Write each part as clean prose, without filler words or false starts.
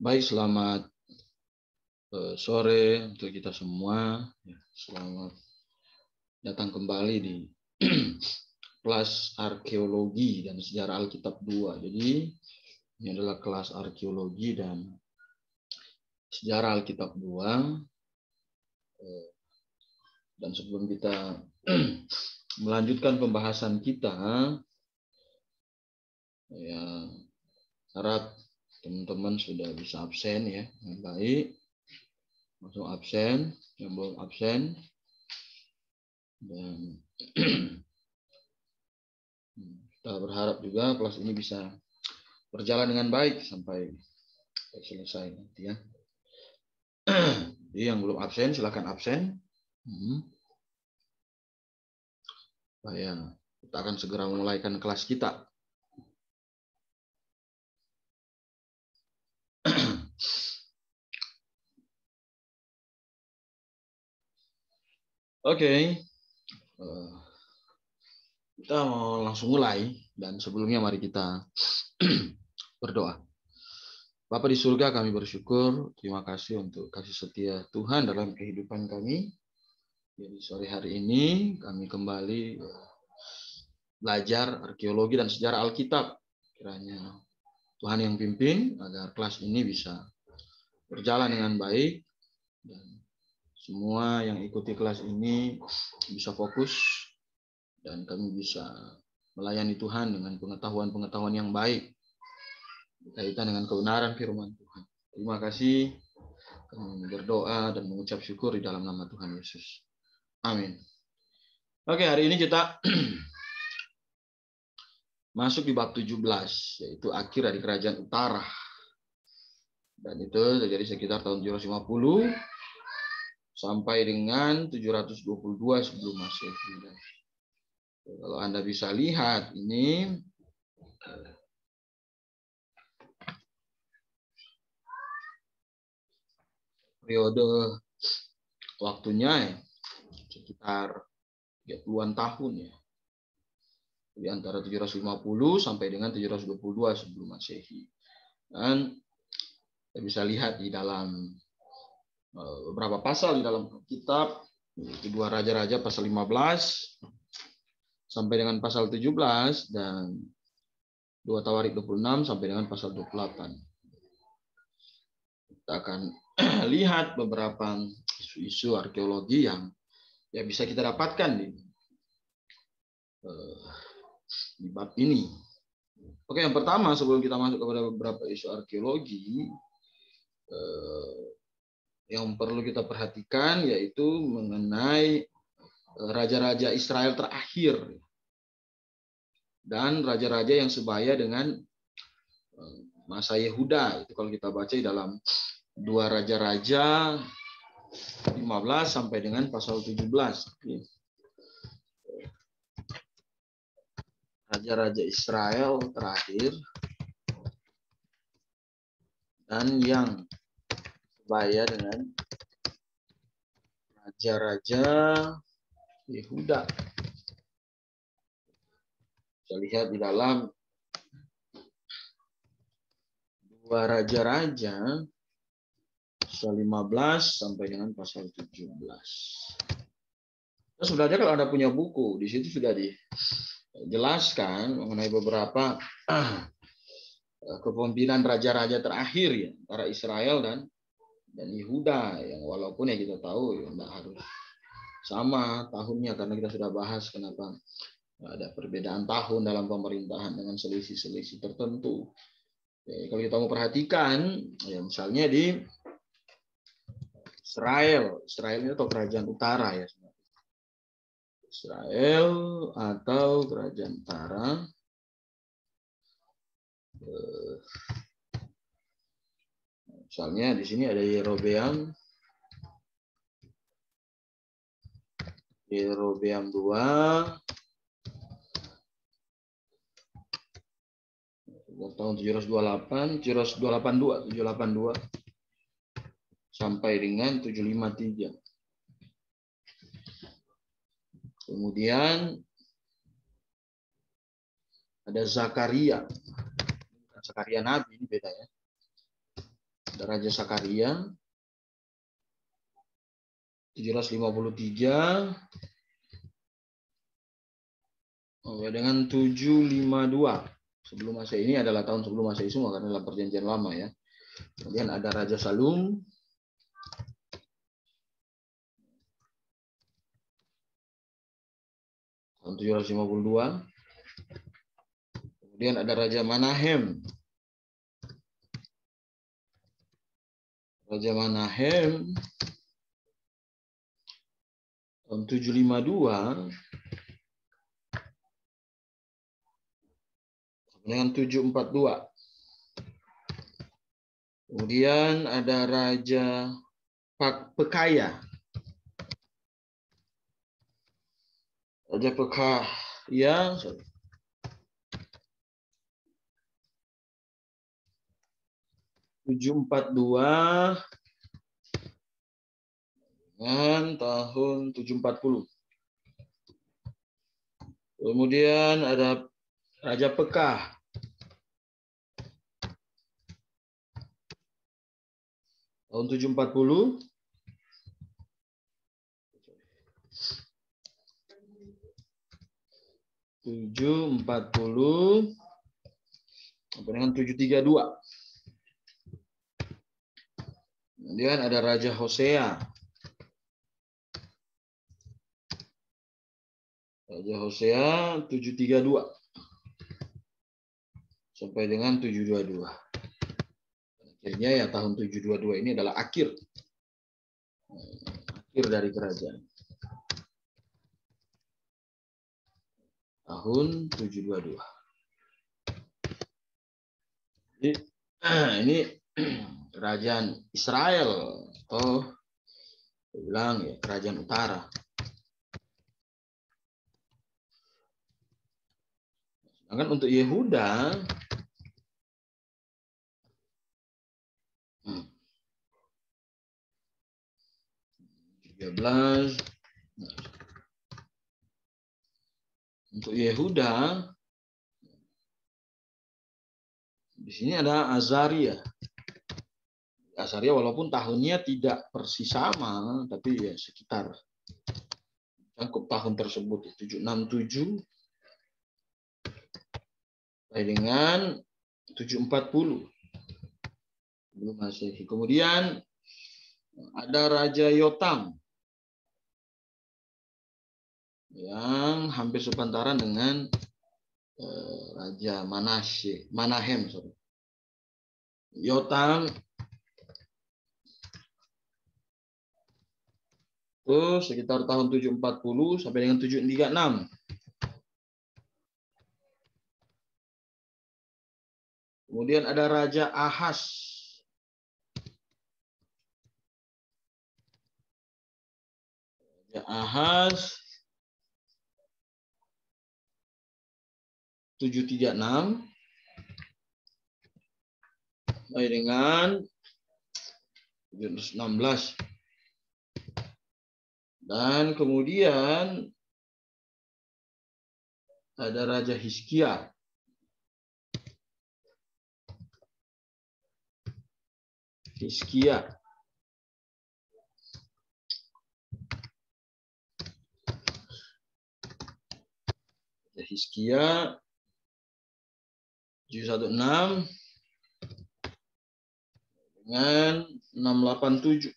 Baik, selamat sore untuk kita semua. Selamat datang kembali di kelas arkeologi dan sejarah Alkitab 2. Jadi ini adalah kelas arkeologi dan sejarah Alkitab 2. Dan sebelum kita melanjutkan pembahasan kita, ya harap teman-teman sudah bisa absen ya. Baik, langsung absen, yang belum absen. Dan kita berharap juga kelas ini bisa berjalan dengan baik sampai selesai nanti ya. Jadi yang belum absen silakan absen. Supaya kita akan segera memulaikan kelas kita. Oke. Kita mau langsung mulai, dan sebelumnya mari kita berdoa. Bapa di surga, kami bersyukur, terima kasih untuk kasih setia Tuhan dalam kehidupan kami. Jadi sore hari ini kami kembali belajar arkeologi dan sejarah Alkitab. Kiranya Tuhan yang pimpin agar kelas ini bisa berjalan dengan baik, dan semua yang ikuti kelas ini bisa fokus, dan kami bisa melayani Tuhan dengan pengetahuan-pengetahuan yang baik berkaitan dengan kebenaran firman Tuhan. Terima kasih. Kami berdoa dan mengucap syukur di dalam nama Tuhan Yesus. Amin. Oke, hari ini kita masuk di bab 17, yaitu akhir dari kerajaan utara. Dan itu terjadi sekitar tahun 750 sampai dengan 722 sebelum Masehi. Kalau Anda bisa lihat ini periode waktunya sekitar 30-an tahun ya. Di antara 750 sampai dengan 722 sebelum Masehi. Dan kita bisa lihat di dalam beberapa pasal di dalam kitab, kedua raja-raja pasal 15 sampai dengan pasal 17, dan 2 Tawarik 26 sampai dengan pasal 28. Kita akan lihat beberapa isu-isu arkeologi yang ya bisa kita dapatkan di bab ini. Oke, yang pertama sebelum kita masuk kepada beberapa isu arkeologi, yang perlu kita perhatikan yaitu mengenai raja-raja Israel terakhir dan raja-raja yang sebaya dengan masa Yehuda. Itu kalau kita baca di dalam 2 Raja-Raja 15 sampai dengan pasal 17. Raja-raja Israel terakhir dan yang sebaya dengan raja-raja Yehuda. Kita lihat di dalam 2 Raja-Raja pasal 15 sampai dengan pasal 17. Nah, sebenarnya kalau Anda punya buku, di situ sudah dijelaskan mengenai beberapa kepemimpinan raja-raja terakhir ya, antara Israel dan Yehuda, yang walaupun ya kita tahu ya tidak harus sama tahunnya, karena kita sudah bahas kenapa ada perbedaan tahun dalam pemerintahan dengan selisih-selisih tertentu. Jadi, kalau kita mau perhatikan, ya misalnya di Israel ini atau kerajaan utara ya, Israel atau kerajaan utara. Misalnya di sini ada Yerobeam 2 tahun 782 sampai dengan 753. Kemudian ada Zakaria Sakaria Nabi, ini beda ya. Ada Raja Sakaria 753 sampai dengan 752 sebelum Masehi. Ini adalah tahun sebelum Masehi semua karena dalam perjanjian lama ya. Kemudian ada Raja Salum tahun 752. Kemudian ada Raja Manahem. Raja Manahem tahun 752 dengan 742. Kemudian ada Raja Pekaya. Raja Pekaya 742 dengan tahun 740. Kemudian ada Raja Pekah tahun 740. Sampai dengan 732. Kemudian ada Raja Hosea. Raja Hosea 732 sampai dengan 722. Akhirnya ya tahun 722 ini adalah akhir dari kerajaan. Tahun 722. Jadi, ini kerajaan Israel atau bilang ya kerajaan utara. Sedangkan untuk Yehuda 13. Untuk Yehuda di sini ada Azaria. Azaria walaupun tahunnya tidak persis sama, tapi ya sekitar cangkup tahun tersebut 767 sampai dengan 740 belum Masehi. Kemudian ada Raja Yotam yang hampir sepantaran dengan Raja Manahem. Yotam itu sekitar tahun 740 sampai dengan 736. Kemudian ada Raja Ahaz. Raja Ahaz 736 sampai dengan 716. Dan kemudian ada Raja Hizkia. Hizkia 716 dengan 687.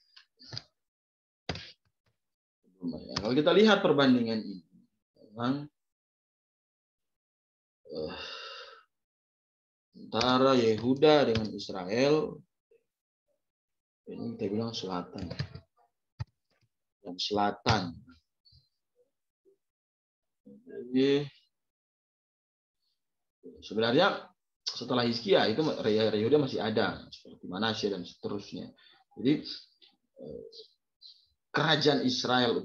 Kalau kita lihat perbandingan ini, memang antara Yehuda dengan Israel, ini kita bilang selatan dan selatan. Jadi sebenarnya setelah Hizkia itu Yehuda masih ada seperti Manasye dan seterusnya. Jadi kerajaan Israel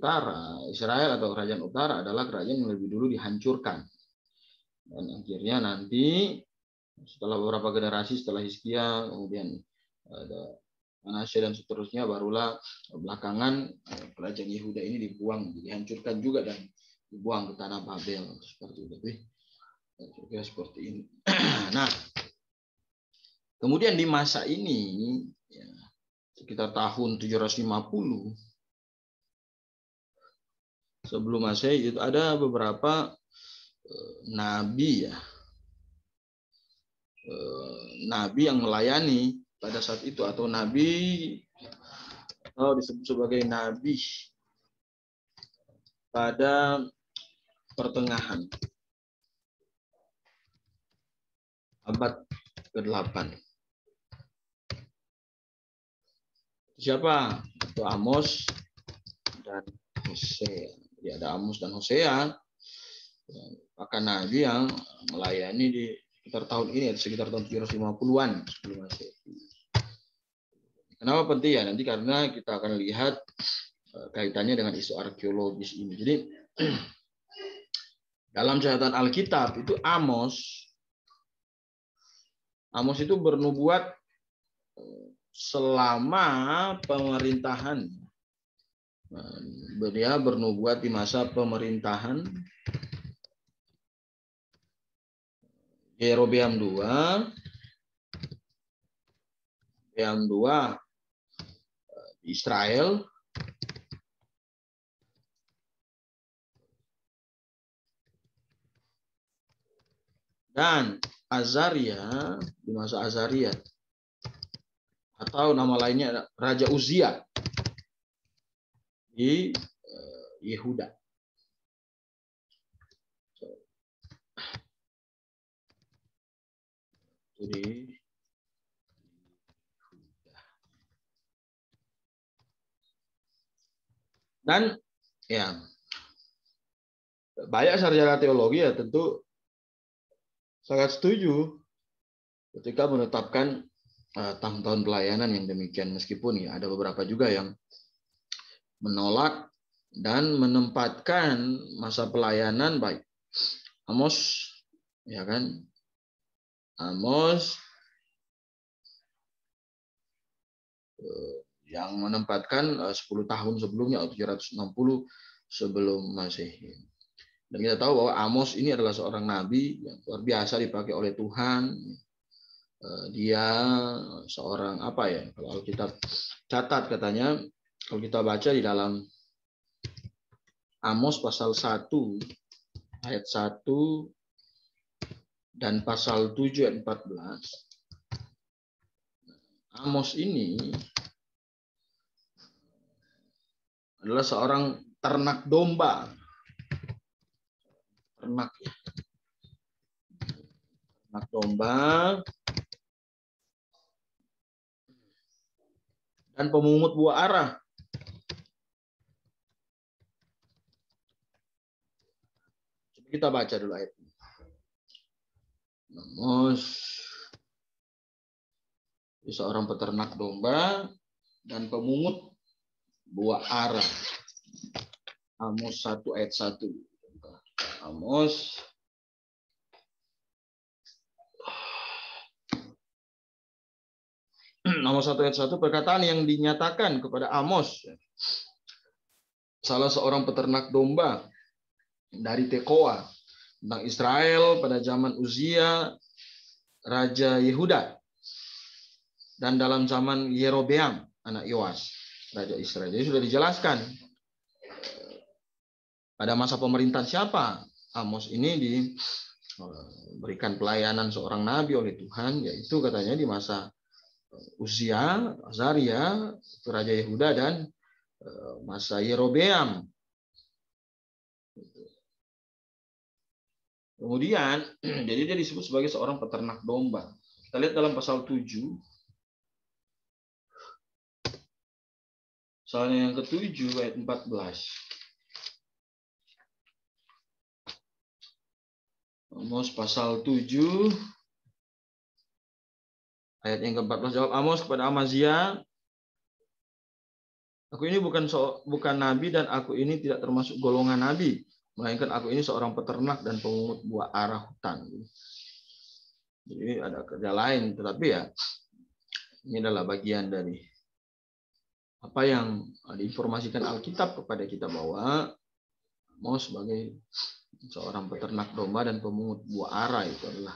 atau kerajaan utara adalah kerajaan yang lebih dulu dihancurkan. Dan akhirnya nanti setelah beberapa generasi setelah Hizkia, kemudian ada Manasye dan seterusnya, barulah belakangan kerajaan Yehuda ini dibuang, dihancurkan juga dan dibuang ke tanah Babel seperti itu. Seperti ini. Nah, Kemudian di masa ini, ya, sekitar tahun 750 sebelum Masehi, itu ada beberapa nabi ya, nabi yang melayani pada saat itu, atau nabi atau disebut sebagai nabi pada pertengahan abad ke-8. Siapa? Itu Amos dan Hosea. Jadi ada Amos dan Hosea, maka nabi yang melayani di sekitar tahun ini, sekitar tahun 750-an sebelum Masehi. Kenapa penting ya? Nanti karena kita akan lihat kaitannya dengan isu arkeologis ini. Jadi dalam catatan Alkitab itu Amos itu bernubuat selama pemerintahan. Dia bernubuat di masa pemerintahan Yerobeam II di Israel, dan Azaria di masa Azaria, atau nama lainnya Raja Uzia di Yehuda. Jadi dan ya banyak sarjana teologi ya tentu sangat setuju ketika menetapkan tahun-tahun pelayanan yang demikian, meskipun ya ada beberapa juga yang menolak dan menempatkan masa pelayanan baik Amos, ya kan, Amos yang menempatkan 10 tahun sebelumnya atau 760 sebelum Masehi. Dan kita tahu bahwa Amos ini adalah seorang nabi yang luar biasa dipakai oleh Tuhan. Dia seorang apa ya? Kalau Alkitab catat katanya, kalau kita baca di dalam Amos pasal 1 ayat 1 dan pasal 7 ayat 14. Amos ini adalah seorang ternak domba. Ternak domba dan pemungut buah ara. Coba kita baca dulu ayat ini. Amos seorang peternak domba dan pemungut buah ara. Amos 1 ayat 1. Amos nomor 1 ayat 1, perkataan yang dinyatakan kepada Amos, salah seorang peternak domba dari Tekoa, tentang Israel pada zaman Uzia, Raja Yehuda, dan dalam zaman Yerobeam, anak Yoas, Raja Israel. Jadi sudah dijelaskan pada masa pemerintahan siapa Amos ini diberikan pelayanan seorang nabi oleh Tuhan, yaitu katanya di masa Uzia, Azaria, Raja Yehuda, dan masa Yerobeam. Kemudian, jadi dia disebut sebagai seorang peternak domba. Kita lihat dalam pasal 7. Pasalnya yang ke-7 ayat 14. Amos pasal 7 ayat yang ke-14, jawab Amos kepada Amazia, aku ini bukan nabi dan aku ini tidak termasuk golongan nabi, melainkan aku ini seorang peternak dan pemungut buah ara hutan. Jadi ada kerja lain, tetapi ya ini adalah bagian dari apa yang diinformasikan Alkitab kepada kita, bahwa Amos sebagai seorang peternak domba dan pemungut buah ara itu adalah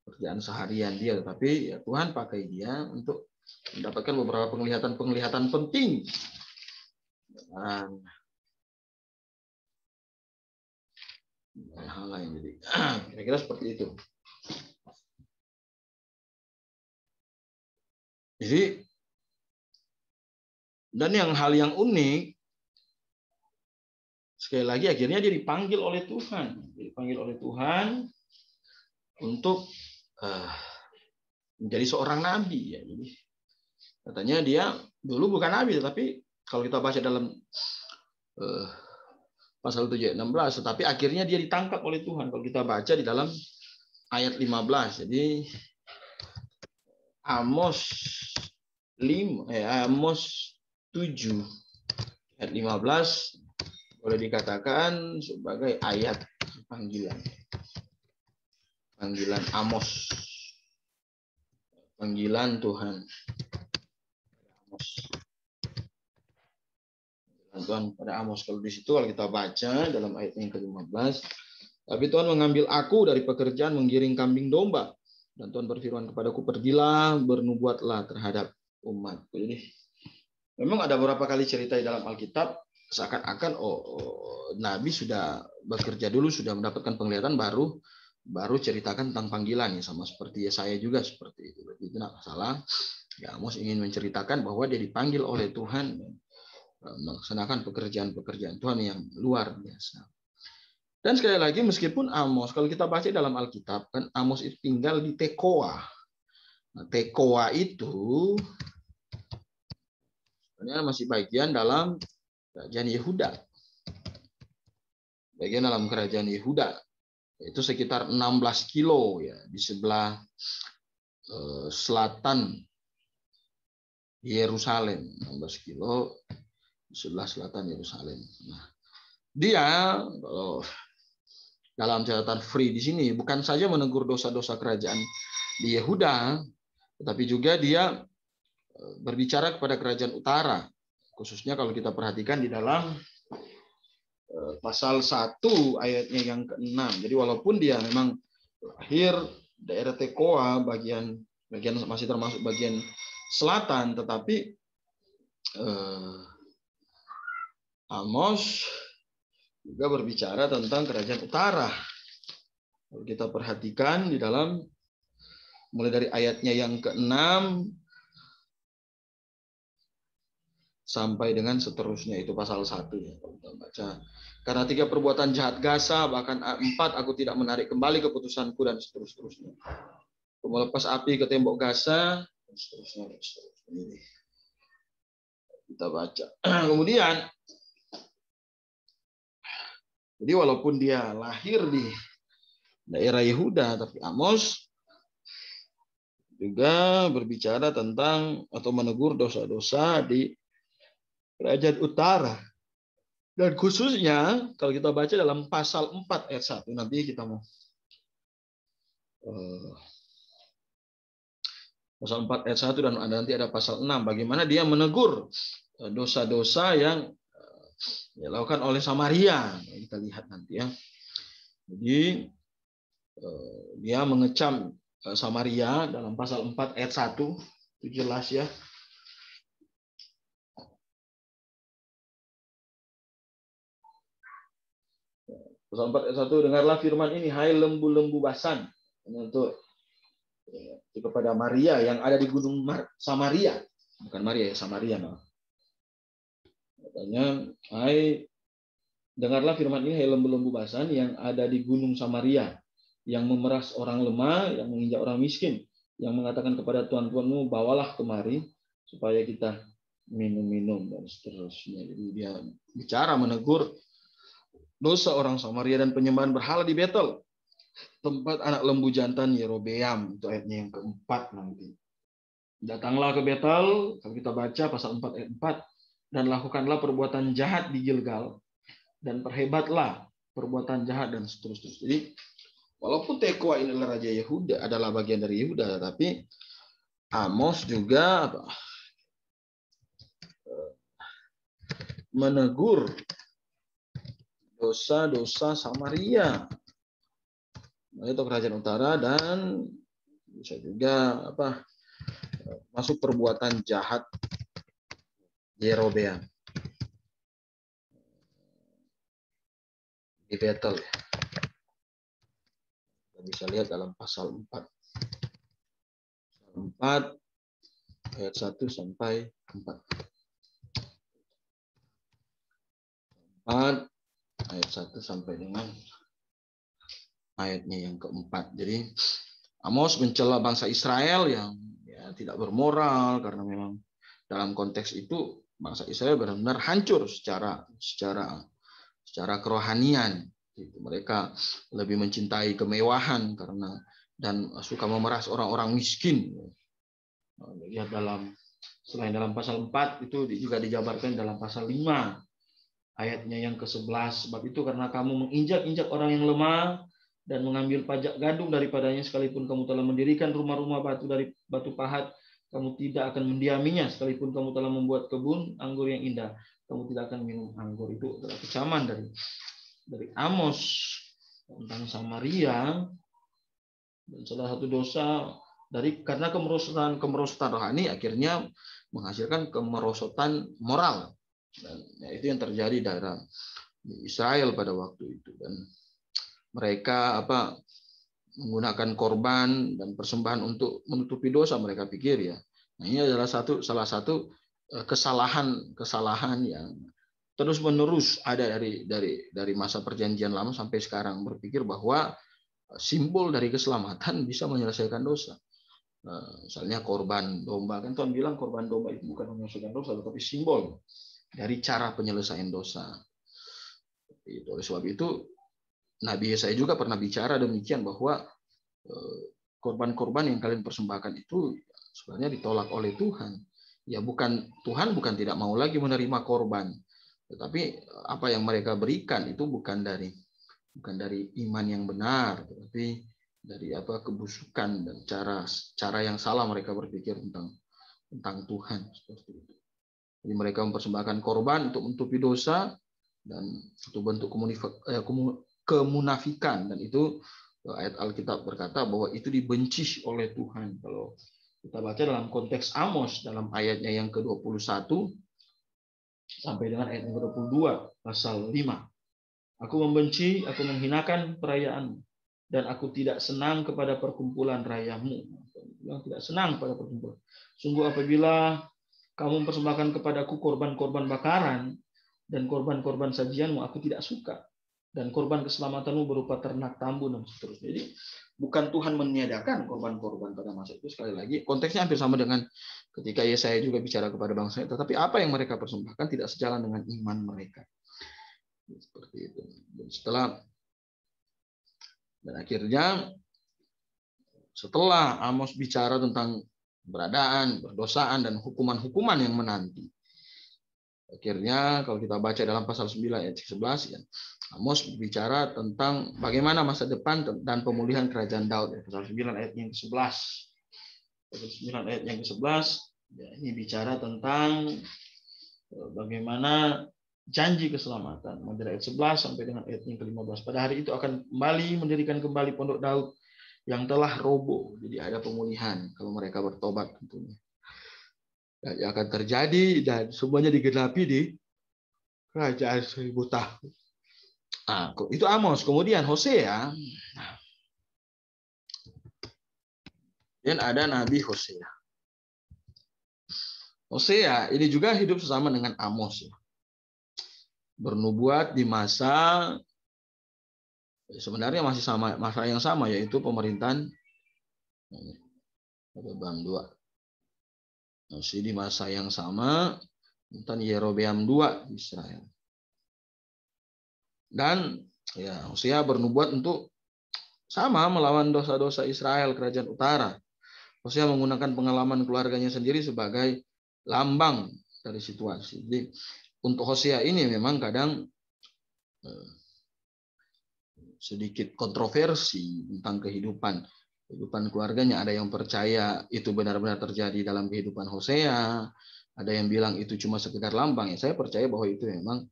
pekerjaan seharian dia, tetapi ya Tuhan pakai dia untuk mendapatkan beberapa penglihatan penting dan hal lain. Jadi kira-kira seperti itu. Jadi dan hal yang unik, sekali lagi akhirnya dia dipanggil oleh Tuhan untuk menjadi seorang nabi ya. Jadi katanya dia dulu bukan nabi, tetapi kalau kita baca dalam pasal 7 ayat 16, tetapi akhirnya dia ditangkap oleh Tuhan. Kalau kita baca di dalam ayat 15. Jadi Amos 7 ayat 15 boleh dikatakan sebagai ayat panggilan Amos, panggilan Tuhan. Tuhan pada Amos. Kalau di situ kalau kita baca dalam ayat yang ke-15, tapi Tuhan mengambil aku dari pekerjaan menggiring kambing domba, dan Tuhan berfirman kepadaku, pergilah, bernubuatlah terhadap umat. Jadi memang ada beberapa kali cerita di dalam Alkitab seakan-akan Nabi sudah bekerja dulu, sudah mendapatkan penglihatan, baru ceritakan tentang panggilannya, sama seperti Yesaya juga seperti itu. Berarti itu tidak masalah. Ya, Amos ingin menceritakan bahwa dia dipanggil oleh Tuhan melaksanakan pekerjaan Tuhan yang luar biasa. Dan sekali lagi, meskipun Amos, kalau kita baca dalam Alkitab, kan Amos itu tinggal di Tekoa. Nah, Tekoa itu sebenarnya masih bagian dalam kerajaan Yehuda. Bagian dalam kerajaan Yehuda. Itu sekitar 16 kilo ya, di sebelah selatan Yerusalem. 16 kilo di sebelah selatan Yerusalem. Nah, dia kalau dalam catatan free di sini bukan saja menegur dosa-dosa kerajaan di Yehuda, tetapi juga dia berbicara kepada kerajaan utara. Khususnya kalau kita perhatikan di dalam pasal 1 ayatnya yang ke-6. Jadi walaupun dia memang lahir daerah Tekoa, bagian masih termasuk bagian selatan, tetapi Amos juga berbicara tentang kerajaan utara. Kalau kita perhatikan di dalam mulai dari ayatnya yang ke-6 sampai dengan seterusnya, itu pasal 1 ya, kalau kita baca. Karena 3 perbuatan jahat Gasa, bahkan 4 aku tidak menarik kembali keputusanku, dan seterusnya. Aku melepas api ke tembok Gasa, dan seterusnya. Kita baca. Kemudian jadi walaupun dia lahir di daerah Yehuda, tapi Amos juga berbicara tentang atau menegur dosa-dosa di kerajaan utara. Dan khususnya kalau kita baca dalam pasal 4 ayat 1, nanti kita mau pasal 4 ayat 1 dan nanti ada pasal 6, bagaimana dia menegur dosa-dosa yang dilakukan oleh Samaria. Kita lihat nanti ya. Jadi dia mengecam Samaria dalam pasal 4 ayat 1, itu jelas ya. Pasal 4 ayat 1, dengarlah firman ini, hai lembu-lembu Basan. Ini untuk kepada Maria yang ada di gunung Samaria. Bukan Maria ya, Samaria. Nah. Katanya, hai, dengarlah firman ini, hai lembu-lembu Basan yang ada di gunung Samaria, yang memeras orang lemah, yang menginjak orang miskin, yang mengatakan kepada tuan-tuanmu, bawalah kemari, supaya kita minum-minum, dan seterusnya. Jadi dia bicara menegur dosa orang Samaria dan penyembahan berhala di Betel, tempat anak lembu jantan Yerobeam. Itu ayatnya yang ke-4 nanti. Datanglah ke Betel, kalau kita baca pasal 4 ayat 4, dan lakukanlah perbuatan jahat di Gilgal, dan perhebatlah perbuatan jahat, dan seterusnya. Jadi walaupun Tekoa ini adalah raja Yehuda, adalah bagian dari Yehuda, tapi Amos juga menegur dosa-dosa Samaria, itu kerajaan utara, dan Bisa juga masuk perbuatan jahat Yerobeam di Betel. Kita bisa lihat dalam pasal 4 ayat 1 sampai 4. 4 ayat 1 sampai dengan ayatnya yang keempat. Jadi Amos mencela bangsa Israel yang tidak bermoral, karena memang dalam konteks itu bangsa Israel benar-benar hancur secara kerohanian. Mereka lebih mencintai kemewahan dan suka memeras orang-orang miskin. Lihat selain dalam pasal 4 itu juga dijabarkan dalam pasal 5 ayatnya yang ke-11. Sebab itu karena kamu menginjak-injak orang yang lemah dan mengambil pajak gadung daripadanya, sekalipun kamu telah mendirikan rumah-rumah batu dari batu pahat, kamu tidak akan mendiaminya. Sekalipun kamu telah membuat kebun anggur yang indah, kamu tidak akan minum anggur. Itu adalah kecaman dari Amos tentang Samaria. Dan salah satu dosa karena kemerosotan rohani akhirnya menghasilkan kemerosotan moral. Dan itu yang terjadi di Israel pada waktu itu. Dan mereka menggunakan korban dan persembahan untuk menutupi dosa. Mereka pikir Nah, ini adalah salah satu kesalahan yang terus-menerus ada dari masa perjanjian lama sampai sekarang, berpikir bahwa simbol dari keselamatan bisa menyelesaikan dosa. Misalnya korban domba, kan Tuhan bilang korban domba itu bukan menyelesaikan dosa, tetapi simbol dari cara penyelesaian dosa. Oleh sebab itu, Nabi Yesaya juga pernah bicara demikian, bahwa korban-korban yang kalian persembahkan itu sebenarnya ditolak oleh Tuhan. Tuhan bukan tidak mau lagi menerima korban, tetapi apa yang mereka berikan itu bukan dari iman yang benar, tetapi dari kebusukan dan cara yang salah mereka berpikir tentang Tuhan, seperti itu. Jadi mereka mempersembahkan korban untuk menutupi dosa dan itu bentuk kemunafikan, dan itu ayat Alkitab berkata bahwa itu dibenci oleh Tuhan. Kalau kita baca dalam konteks Amos dalam ayatnya yang ke-21 sampai dengan ayat yang ke-22 pasal 5. Aku membenci, aku menghinakan perayaan, dan aku tidak senang kepada perkumpulan rayamu. Yang tidak senang pada perkumpulan. Sungguh apabila kamu mempersembahkan kepadaku korban-korban bakaran dan korban-korban sajianmu, aku tidak suka. Dan korban keselamatanmu berupa ternak tambun dan seterusnya. Jadi bukan Tuhan meniadakan korban-korban pada masa itu. Sekali lagi konteksnya hampir sama dengan ketika Yesaya juga bicara kepada bangsa, tetapi apa yang mereka persembahkan tidak sejalan dengan iman mereka. Seperti itu. Dan akhirnya setelah Amos bicara tentang keberadaan, berdosaan, dan hukuman-hukuman yang menanti, akhirnya kalau kita baca dalam pasal 9 ayat 11, Amos bicara tentang bagaimana masa depan dan pemulihan kerajaan Daud. Pasal 9 ayat yang ke-11. Pasal 9 ayat yang ke-11 ini bicara tentang bagaimana janji keselamatan. Dari ayat 11 sampai dengan ayat yang ke-15. Pada hari itu akan kembali mendirikan kembali pondok Daud yang telah roboh. Jadi ada pemulihan kalau mereka bertobat tentunya. Dan yang akan terjadi dan semuanya digenapi di kerajaan 1000 tahun. Nah, itu Amos. Kemudian Hosea. Dan ada Nabi Hosea. Hosea ini juga hidup sama dengan Amos. Bernubuat di masa sebenarnya masih sama, masa yang sama, yaitu pemerintahan Yerobeam II. Masih di masa yang sama tentang Yerobeam II Israel. Dan Hosea bernubuat untuk sama melawan dosa-dosa Israel, kerajaan utara. Hosea menggunakan pengalaman keluarganya sendiri sebagai lambang dari situasi. Jadi untuk Hosea ini memang kadang sedikit kontroversi tentang kehidupan keluarganya. Ada yang percaya itu benar-benar terjadi dalam kehidupan Hosea, ada yang bilang itu cuma sekedar lambang. Saya percaya bahwa itu memang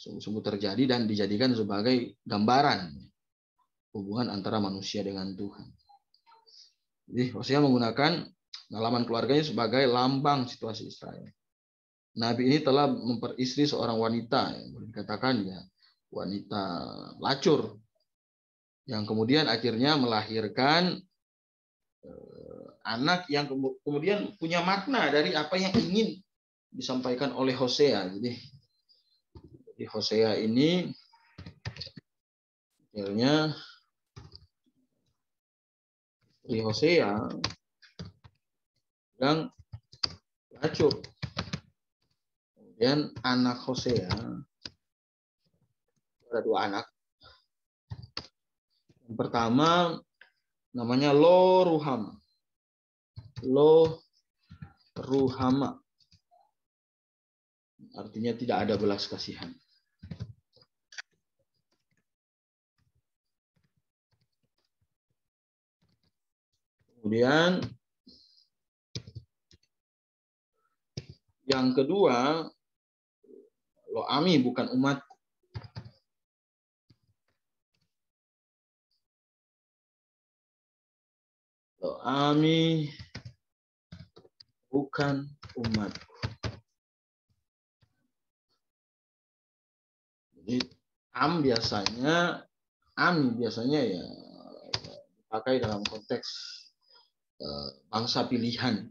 sungguh-sungguh terjadi dan dijadikan sebagai gambaran hubungan antara manusia dengan Tuhan. Jadi Hosea menggunakan halaman keluarganya sebagai lambang situasi Israel. Nabi ini telah memperistri seorang wanita, yang boleh dikatakan ya wanita lacur, yang kemudian akhirnya melahirkan anak yang kemudian punya makna dari apa yang ingin disampaikan oleh Hosea. Jadi Hosea ini akhirnya di Hosea yang lacur. Kemudian anak Hosea, ada dua anak. Yang pertama namanya Lo Ruhama. Lo Ruhama. Artinya tidak ada belas kasihan. Kemudian yang kedua, Lo Ami bukan umat. Lo Ami bukan umat. Jadi Ami biasanya ya dipakai dalam konteks bangsa pilihan.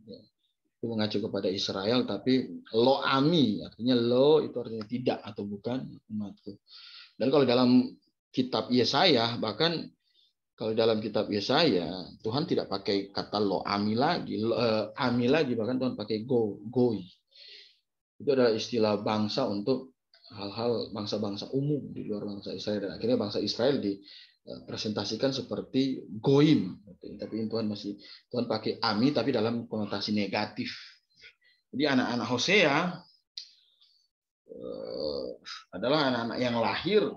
Itu mengacu kepada Israel, tapi Lo Ami artinya lo itu artinya tidak atau bukan umatku. Dan kalau dalam kitab Yesaya, bahkan kalau dalam kitab Yesaya, Tuhan tidak pakai kata Lo Ami lagi, Ami lagi, bahkan Tuhan pakai Goi. Itu adalah istilah bangsa untuk hal-hal bangsa-bangsa umum di luar bangsa Israel, dan akhirnya bangsa Israel dipresentasikan seperti goim, tapi Tuhan pakai ami tapi dalam konotasi negatif. Jadi anak-anak Hosea adalah anak-anak yang lahir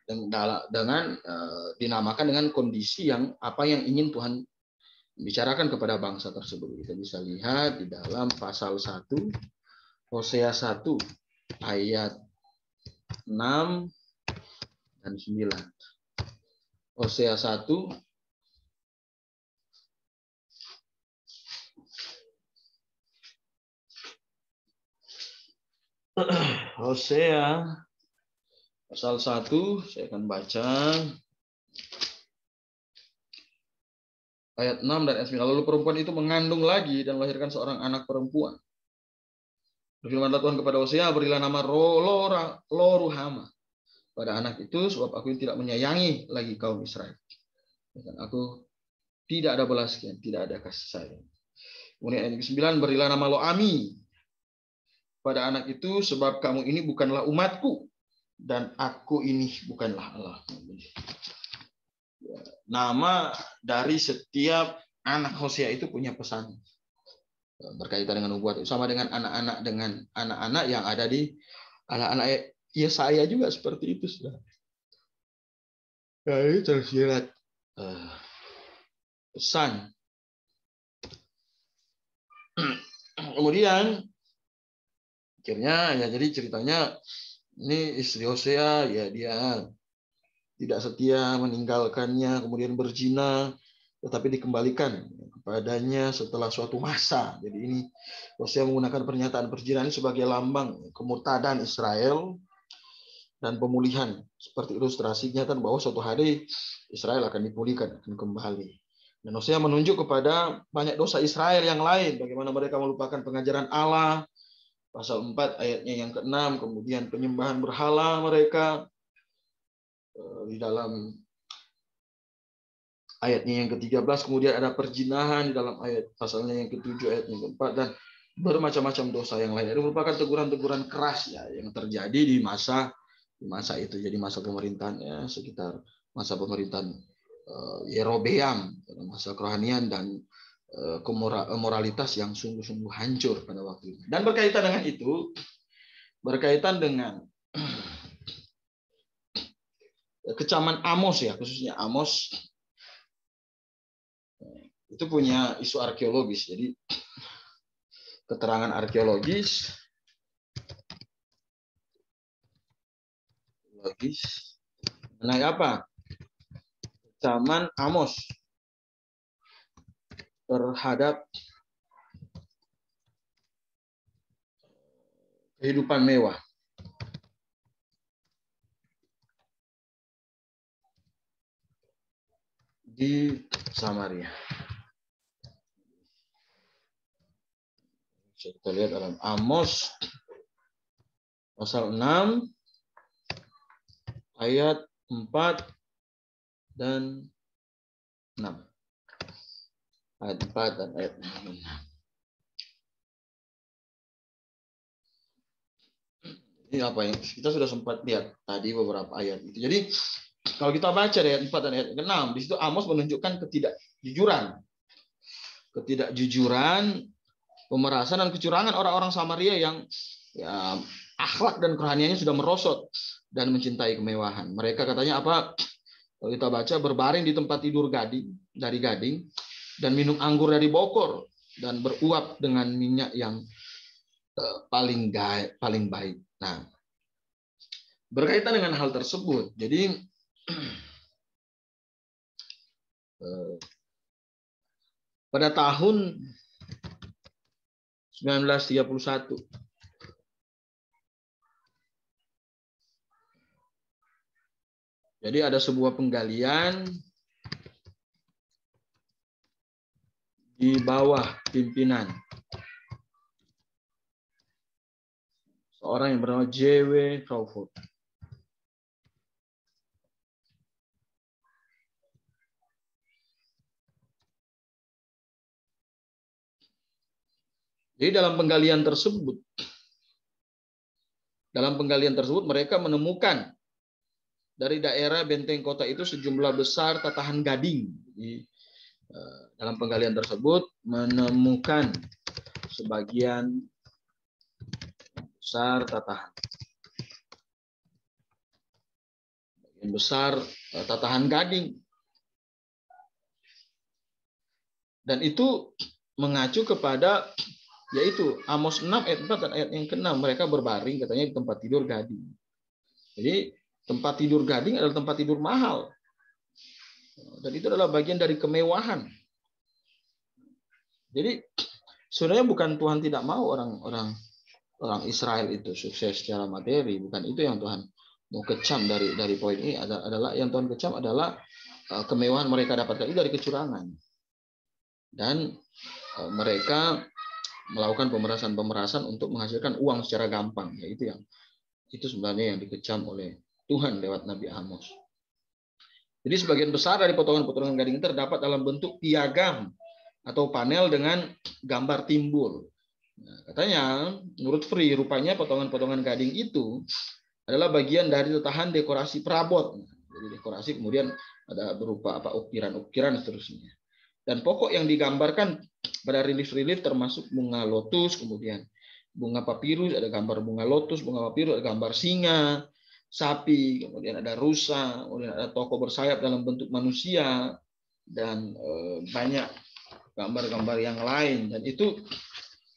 dengan dinamakan dengan kondisi yang apa yang ingin Tuhan bicarakan kepada bangsa tersebut. Kita bisa lihat di dalam pasal 1 Hosea 1 ayat 6 dan 9. Hosea 1 Hosea pasal 1, saya akan baca ayat 6 dan ayat 9. Lalu perempuan itu mengandung lagi dan melahirkan seorang anak perempuan. Berfirmanlah Tuhan kepada Hosea, berilah nama Lo Ruhama pada anak itu, sebab aku tidak menyayangi lagi kaum Israel. Dan aku tidak ada belas kasihan, tidak ada kasih sayang. Kemudian ayat ke-9, berilah nama Lo Ami pada anak itu, sebab kamu ini bukanlah umatku, dan aku ini bukanlah Allah. Nama dari setiap anak Hosea itu punya pesan berkaitan dengan nubuat, sama dengan anak-anak yang ada di anak-anak Yesaya juga seperti itu sudah. Ini tersirat pesan. Kemudian akhirnya ya jadi ceritanya ini istri Hosea ya dia tidak setia, meninggalkannya, kemudian berzina, tetapi dikembalikan kepadanya setelah suatu masa. Jadi ini Hosea menggunakan pernyataan perzinahan sebagai lambang kemurtadan Israel dan pemulihan. Seperti ilustrasinya kan bahwa suatu hari Israel akan dipulihkan, akan kembali. Dan Hosea menunjuk kepada banyak dosa Israel yang lain, bagaimana mereka melupakan pengajaran Allah, pasal 4 ayatnya yang ke-6, kemudian penyembahan berhala mereka, di dalam ayatnya yang ke-13, kemudian ada perzinahan di dalam ayat pasalnya yang ke-7 ayat yang ke-4, dan bermacam-macam dosa yang lain. Itu merupakan teguran-teguran keras ya yang terjadi di masa itu. Jadi masa pemerintahan ya, sekitar masa pemerintahan Yerobeam, masa kerohanian dan moralitas yang sungguh-sungguh hancur pada waktu itu. Dan berkaitan dengan itu, berkaitan dengan kecaman Amos ya, khususnya Amos itu punya isu arkeologis. Jadi keterangan arkeologis mengenai apa? Kecaman Amos. terhadap kehidupan mewah. Di Samaria. Kita lihat dalam Amos pasal 6 ayat 4 dan 6. Ayat 4 dan ayat 6. Ini apa yang kita sudah sempat lihat tadi beberapa ayat itu. Jadi kalau kita baca ayat 4 dan ayat 6, di situ Amos menunjukkan ketidakjujuran, pemerasan dan kecurangan orang-orang Samaria yang ya, akhlak dan kerohaniannya sudah merosot dan mencintai kemewahan. Mereka katanya apa? Kalau kita baca, berbaring di tempat tidur dari gading dan minum anggur dari bokor dan beruap dengan minyak yang paling baik. Nah, berkaitan dengan hal tersebut, jadi pada tahun 1931 jadi ada sebuah penggalian di bawah pimpinan seorang yang bernama J.W. Crawford. Jadi dalam penggalian tersebut mereka menemukan dari daerah benteng kota itu sejumlah besar tatahan gading. Jadi, dalam penggalian tersebut menemukan sebagian besar tatahan gading. Dan itu mengacu kepada yaitu Amos 6 ayat 4 dan ayat yang ke-6. Mereka berbaring katanya di tempat tidur gading. Jadi tempat tidur gading adalah tempat tidur mahal. Dan itu adalah bagian dari kemewahan. Jadi sebenarnya bukan Tuhan tidak mau orang Israel itu sukses secara materi. Bukan itu yang Tuhan mau kecam dari poin ini. Adalah yang Tuhan kecam adalah kemewahan mereka dapatkan itu dari kecurangan. Dan mereka melakukan pemerasan untuk menghasilkan uang secara gampang. Ya, itu sebenarnya yang dikecam oleh Tuhan lewat Nabi Amos. Jadi sebagian besar dari potongan-potongan gading terdapat dalam bentuk piagam atau panel dengan gambar timbul. Nah, katanya, menurut Free, rupanya potongan-potongan gading itu adalah bagian dari tatahan dekorasi perabot. Jadi dekorasi kemudian ada berupa ukiran-ukiran dan seterusnya. Dan pokok yang digambarkan pada relief-relief termasuk bunga lotus, kemudian bunga papirus, ada gambar bunga lotus, bunga papirus, ada gambar singa, sapi, kemudian ada rusa, kemudian ada tokoh bersayap dalam bentuk manusia, dan banyak gambar-gambar yang lain. Dan itu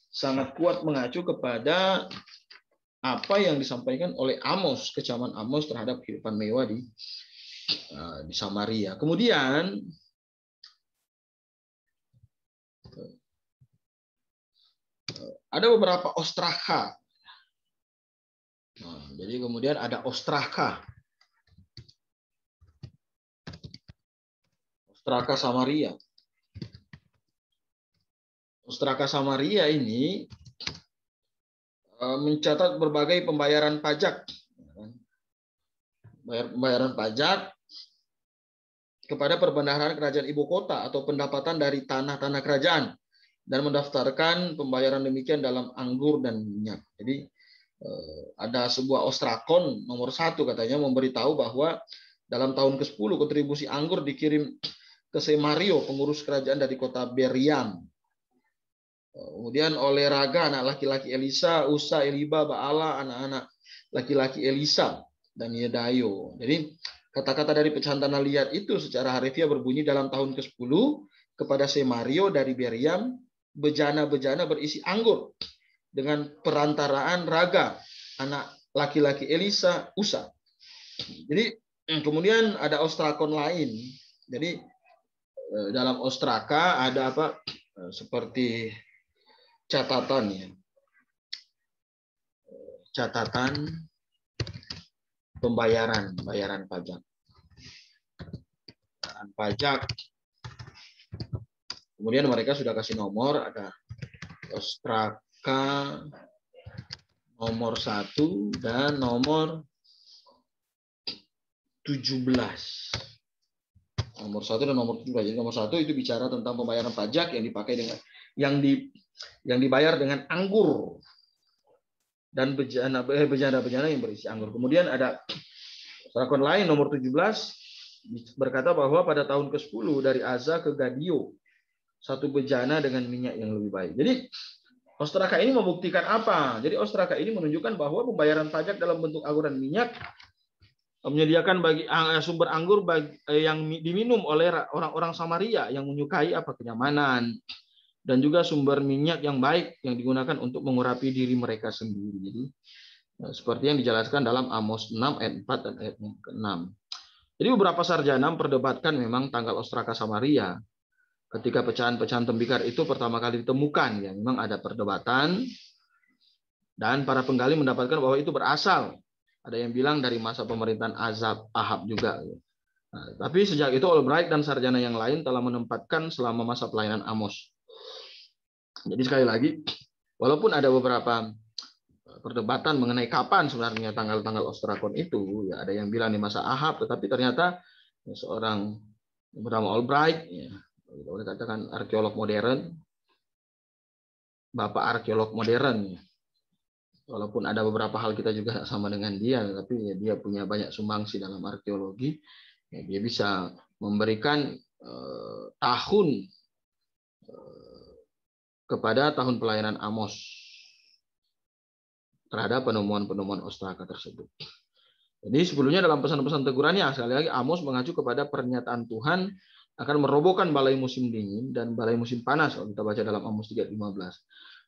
sangat kuat mengacu kepada apa yang disampaikan oleh Amos, kecaman Amos terhadap kehidupan mewah di Samaria. Kemudian ada beberapa ostraka. Nah, jadi kemudian ada ostraka. Ostraka Samaria. Ostraka Samaria ini mencatat berbagai pembayaran pajak. Pembayaran pajak kepada perbendaharaan kerajaan ibu kota atau pendapatan dari tanah-tanah kerajaan, dan mendaftarkan pembayaran demikian dalam anggur dan minyak. Jadi ada sebuah ostrakon nomor 1 katanya memberitahu bahwa dalam tahun ke-10 kontribusi anggur dikirim ke Semario, pengurus kerajaan dari kota Beriam. Kemudian oleh Raga, anak laki-laki Elisa, Usa, Eliba, Baala, anak-anak laki-laki Elisa, dan Yedayo. Jadi kata-kata dari pecahan tanah liat itu secara harfiah berbunyi dalam tahun ke-10 kepada Semario dari Beriam, bejana-bejana berisi anggur dengan perantaraan Raga, anak laki-laki Elisa, Usa. Jadi kemudian ada ostrakon lain. Jadi dalam ostraka ada apa? seperti catatan ya. Catatan bayaran pajak. Pajak. Kemudian mereka sudah kasih nomor, ada Ostraka nomor 1 dan nomor 17. Nomor 1 dan nomor 17. Jadi nomor 1 itu bicara tentang pembayaran pajak yang dipakai dengan yang dibayar dengan anggur dan bejana yang berisi anggur. Kemudian ada Rakon lain nomor 17 berkata bahwa pada tahun ke-10 dari Aza ke Gadio, 1 bejana dengan minyak yang lebih baik. Jadi Ostraka ini membuktikan apa? Jadi Ostraka ini menunjukkan bahwa pembayaran pajak dalam bentuk anggur dan minyak menyediakan bagi sumber anggur yang diminum oleh orang-orang Samaria yang menyukai kenyamanan, dan juga sumber minyak yang baik yang digunakan untuk mengurapi diri mereka sendiri. Jadi seperti yang dijelaskan dalam Amos 6 ayat 4 dan ayat 6. Jadi beberapa sarjana memperdebatkan memang tanggal Ostraka Samaria. Ketika pecahan-pecahan tembikar itu pertama kali ditemukan, ya memang ada perdebatan, dan para penggali mendapatkan bahwa itu berasal. Ada yang bilang dari masa pemerintahan Ahab juga. Nah, tapi sejak itu Albright dan sarjana yang lain telah menempatkan selama masa pelayanan Amos. Jadi sekali lagi, walaupun ada beberapa perdebatan mengenai kapan sebenarnya tanggal-tanggal Ostrakon itu, ya ada yang bilang di masa Ahab, tetapi ternyata seorang bernama Albright, ya, boleh katakan arkeolog modern, bapak arkeolog modern. Walaupun ada beberapa hal kita juga sama dengan dia, tapi ya dia punya banyak sumbangsi dalam arkeologi. Ya, dia bisa memberikan tahun kepada tahun pelayanan Amos terhadap penemuan-penemuan Ostraka tersebut. Jadi sebelumnya dalam pesan-pesan tegurannya, sekali lagi Amos mengacu kepada pernyataan Tuhan akan merobohkan balai musim dingin dan balai musim panas, kalau kita baca dalam Amos 3:15.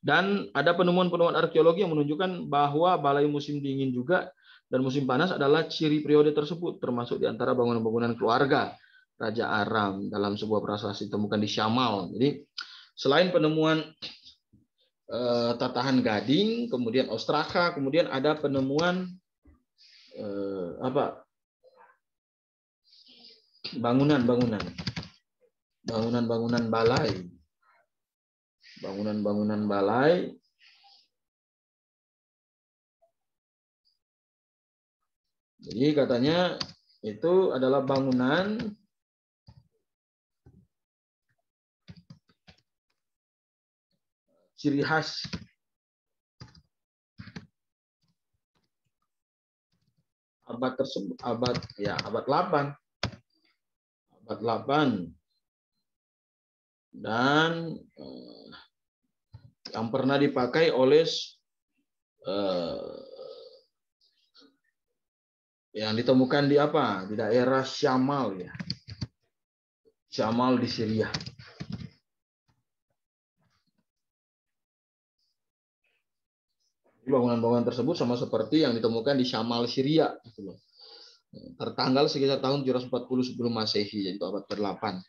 Dan ada penemuan-penemuan arkeologi yang menunjukkan bahwa balai musim dingin juga dan musim panas adalah ciri periode tersebut, termasuk di antara bangunan-bangunan keluarga Raja Aram dalam sebuah prasasti ditemukan di Syamal. Jadi selain penemuan tatahan gading, kemudian Ostraka, kemudian ada penemuan bangunan-bangunan balai. Jadi katanya itu adalah bangunan ciri khas abad tersebut, abad 8. Abad 8. Dan yang pernah dipakai oleh yang ditemukan di di daerah Syamal, ya. Syamal di Syria. Bangunan-bangunan tersebut sama seperti yang ditemukan di Syamal Syria, tertanggal sekitar tahun 740 sebelum Masehi, yaitu abad ke-8.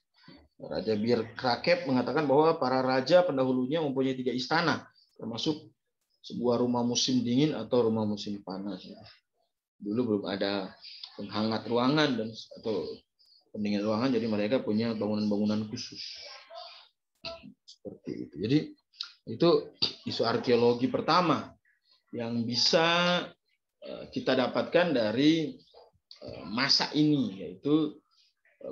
Raja Bir Krakep mengatakan bahwa para raja pendahulunya mempunyai 3 istana, termasuk sebuah rumah musim dingin atau rumah musim panas. Dulu belum ada penghangat ruangan atau pendingin ruangan, jadi mereka punya bangunan-bangunan khusus seperti itu. Jadi itu isu arkeologi pertama yang bisa kita dapatkan dari masa ini, yaitu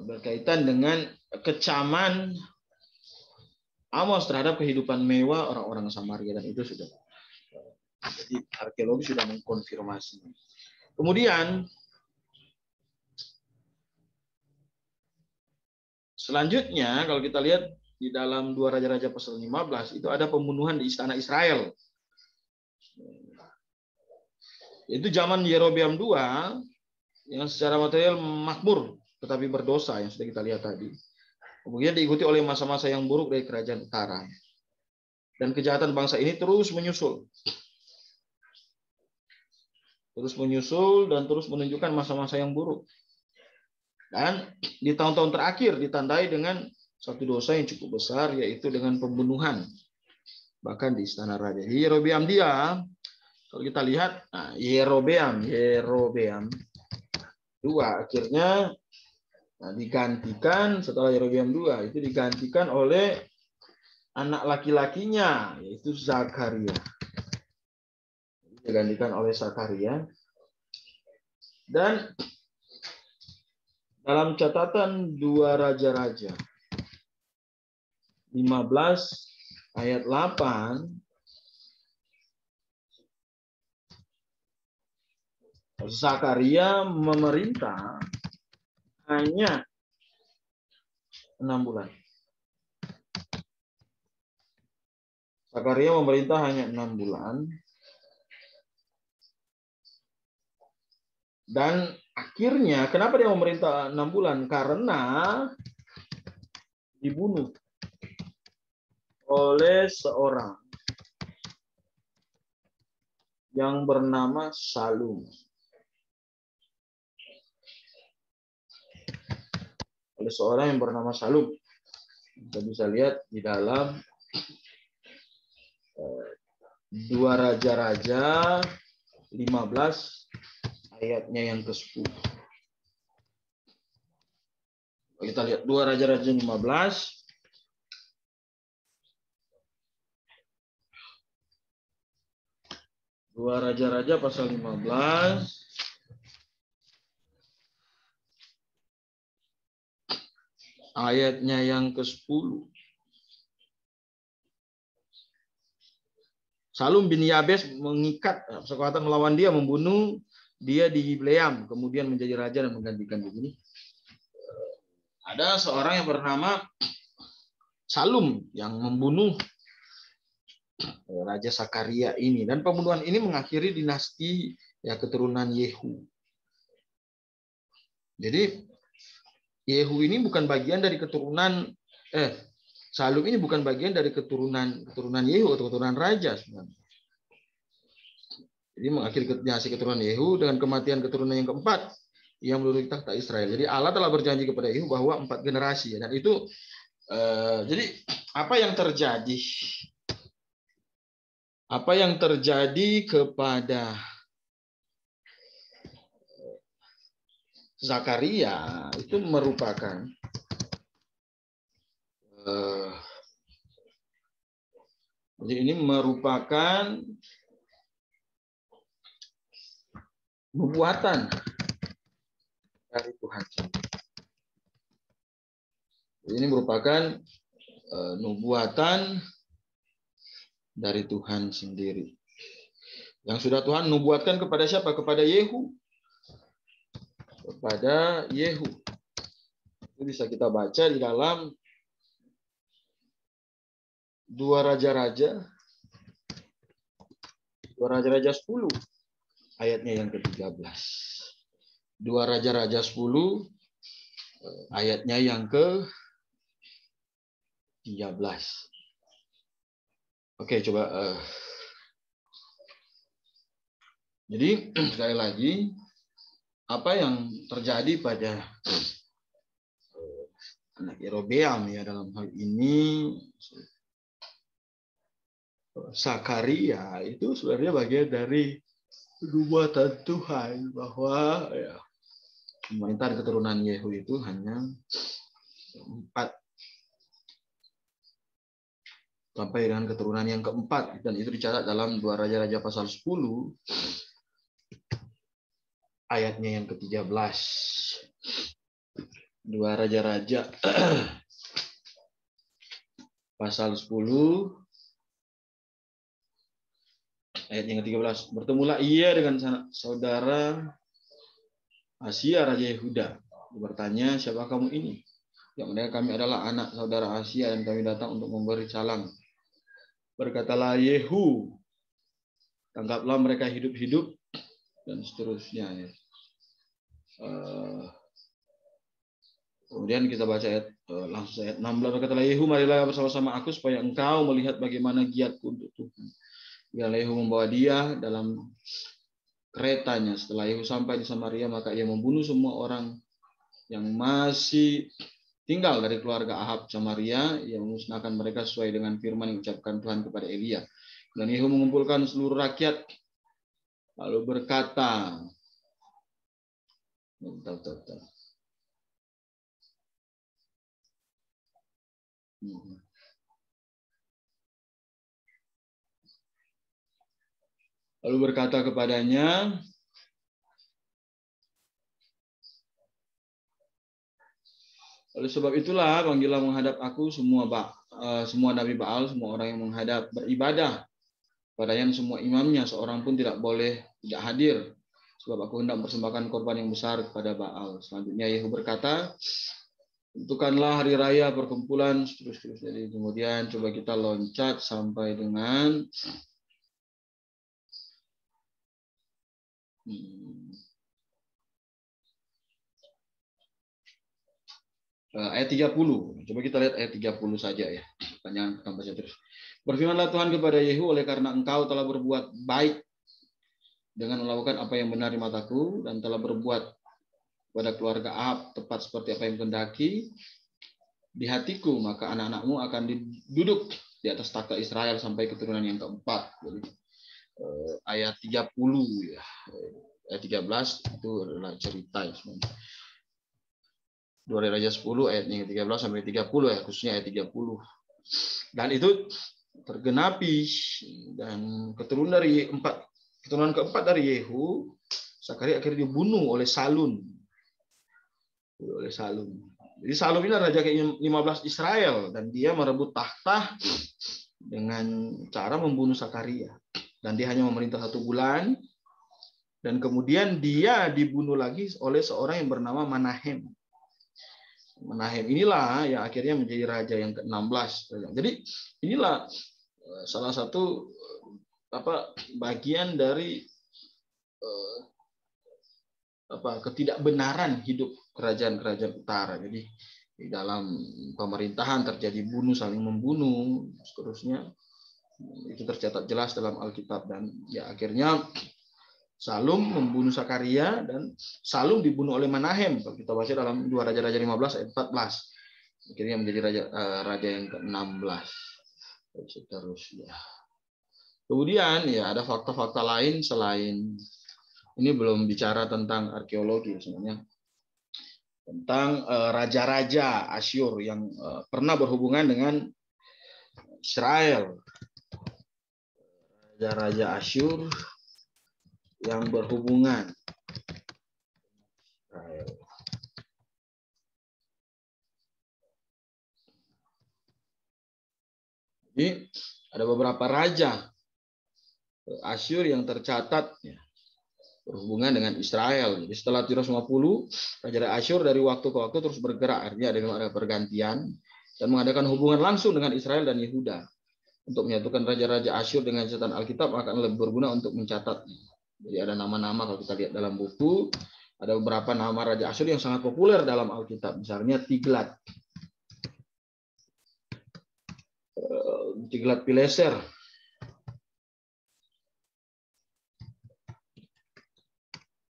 berkaitan dengan kecaman Amos terhadap kehidupan mewah orang-orang Samaria, dan itu sudah jadi arkeologi sudah mengkonfirmasi. Kemudian selanjutnya kalau kita lihat di dalam 2 Raja-Raja pasal 15 itu ada pembunuhan di istana Israel. Itu zaman Yerobeam II yang secara material makmur tetapi berdosa yang sudah kita lihat tadi. Kemudian diikuti oleh masa-masa yang buruk dari kerajaan utara. Dan kejahatan bangsa ini terus menyusul. Dan terus menunjukkan masa-masa yang buruk. Dan di tahun-tahun terakhir ditandai dengan satu dosa yang cukup besar, yaitu dengan pembunuhan, bahkan di istana raja. Yerobeam dia, kalau kita lihat, nah, Yerobeam dua akhirnya digantikan setelah Yerobeam 2 itu digantikan oleh anak laki-lakinya, yaitu Zakaria. Digantikan oleh Zakaria. Dan dalam catatan 2 Raja-Raja 15 ayat 8, Zakaria memerintah hanya 6 bulan. Zakaria memerintah hanya 6 bulan. Dan akhirnya, kenapa dia memerintah 6 bulan? Karena dibunuh oleh seorang yang bernama Salum. Oleh seorang yang bernama Salum. Kita bisa lihat di dalam 2 Raja-Raja 15 ayatnya yang ke-10. Kita lihat 2 Raja-Raja 15. 2 Raja-Raja pasal 15. Ayatnya yang ke-10. Salum bin Yabes mengikat kekuatan melawan dia, membunuh dia di Ibleam, kemudian menjadi raja dan menggantikan begini. Ada seorang yang bernama Salum yang membunuh Raja Zakaria ini, dan pembunuhan ini mengakhiri dinasti keturunan Yehu. Jadi Yehu ini bukan bagian dari keturunan Salum ini bukan bagian dari keturunan Yehu atau keturunan raja sebenarnya. Jadi mengakhiri dinasti keturunan Yehu dengan kematian keturunan yang keempat yang menduduki tahta Israel. Jadi Allah telah berjanji kepada Yehu bahwa 4 generasi, dan itu jadi apa yang terjadi? Apa yang terjadi kepada Zakaria itu merupakan jadi ini merupakan nubuatan dari Tuhan. Ini merupakan nubuatan dari Tuhan sendiri. Yang sudah Tuhan nubuatkan kepada siapa? Kepada Yehu. Kepada Yehu. Itu bisa kita baca di dalam 2 Raja-Raja 10 ayatnya yang ke-13. 2 Raja-Raja 10 ayatnya yang ke-13. Oke, coba jadi sekali lagi, apa yang terjadi pada anak Yerobeam dalam hal ini Zakaria itu sebenarnya bagian dari nubuatan Tuhan bahwa pemerintahan keturunan Yehu itu hanya 4 sampai dengan keturunan yang keempat, dan itu dicatat dalam 2 Raja-Raja pasal 10 ayatnya yang ke-13. 2 Raja-Raja pasal 10 ayat yang ke-13. Bertemulah ia dengan saudara Asia Raja Yehuda. Dia bertanya, siapa kamu ini? Yang mendengar kami adalah anak saudara Asia dan kami datang untuk memberi salam. Berkatalah Yehu, tangkaplah mereka hidup-hidup, dan seterusnya. Kemudian kita baca langsung ayat 16. Berkatalah Yehu, marilah bersama-sama aku supaya engkau melihat bagaimana giatku untuk Tuhan. Bila Yehu membawa dia dalam keretanya. Setelah Yehu sampai di Samaria, maka ia membunuh semua orang yang masih tinggal dari keluarga Ahab Samaria yang memusnahkan mereka sesuai dengan firman yang diucapkan Tuhan kepada Elia. Dan Yehu mengumpulkan seluruh rakyat lalu berkata, kepadanya, oleh sebab itulah panggillah menghadap aku semua nabi Baal, semua orang yang menghadap beribadah padanya, semua imamnya, seorang pun tidak boleh tidak hadir, sebab aku hendak mempersembahkan korban yang besar kepada Baal. Selanjutnya Yehu berkata, tentukanlah hari raya perkumpulan seterusnya. Jadi kemudian coba kita loncat sampai dengan ayat 30. Coba kita lihat ayat 30 saja ya. Jangan tambah terus. Berfirmanlah Tuhan kepada Yehu, oleh karena engkau telah berbuat baik dengan melakukan apa yang benar di mataku dan telah berbuat pada keluarga Ahab tepat seperti apa yang kehendaki di hatiku, maka anak-anakmu akan duduk di atas takhta Israel sampai keturunan yang keempat. Jadi, ayat 30 ya. Ayat 13 itu adalah cerita ya sebenarnya. 2 Raja 10 ayat 13 sampai 30 ya, khususnya ayat 30. Dan itu tergenapi, dan keturunan keempat dari Yehu, Sakaria akhirnya dibunuh oleh Salum. Jadi Salum ini raja ke-15 Israel, dan dia merebut takhta dengan cara membunuh Sakaria. Dan dia hanya memerintah 1 bulan, dan kemudian dia dibunuh lagi oleh seorang yang bernama Menahem. Menahem inilah yang akhirnya menjadi raja yang ke-16. Jadi inilah salah satu bagian dari ketidakbenaran hidup kerajaan-kerajaan utara. Jadi di dalam pemerintahan terjadi saling membunuh, seterusnya. Itu tercatat jelas dalam Alkitab, dan ya akhirnya Salum membunuh Sakaria, dan Salum dibunuh oleh Menahem. Kalau kita baca dalam 2 Raja-Raja 15 ayat 14. Akhirnya menjadi raja yang ke-16. Seterusnya. Kemudian ya ada fakta-fakta lain selain ini, belum bicara tentang arkeologi sebenarnya. Tentang raja-raja Asyur yang pernah berhubungan dengan Israel. Raja-raja Asyur yang berhubungan. Jadi ada beberapa raja Asyur yang tercatat ya, berhubungan dengan Israel. Jadi setelah 750, raja Asyur dari waktu ke waktu terus bergerak, artinya ada pergantian, dan mengadakan hubungan langsung dengan Israel dan Yehuda. Untuk menyatukan raja-raja Asyur dengan catatan Alkitab akan lebih berguna untuk mencatatnya. Jadi ada nama-nama, kalau kita lihat dalam buku, ada beberapa nama raja Asyur yang sangat populer dalam Alkitab. Misalnya Tiglat-Pileser.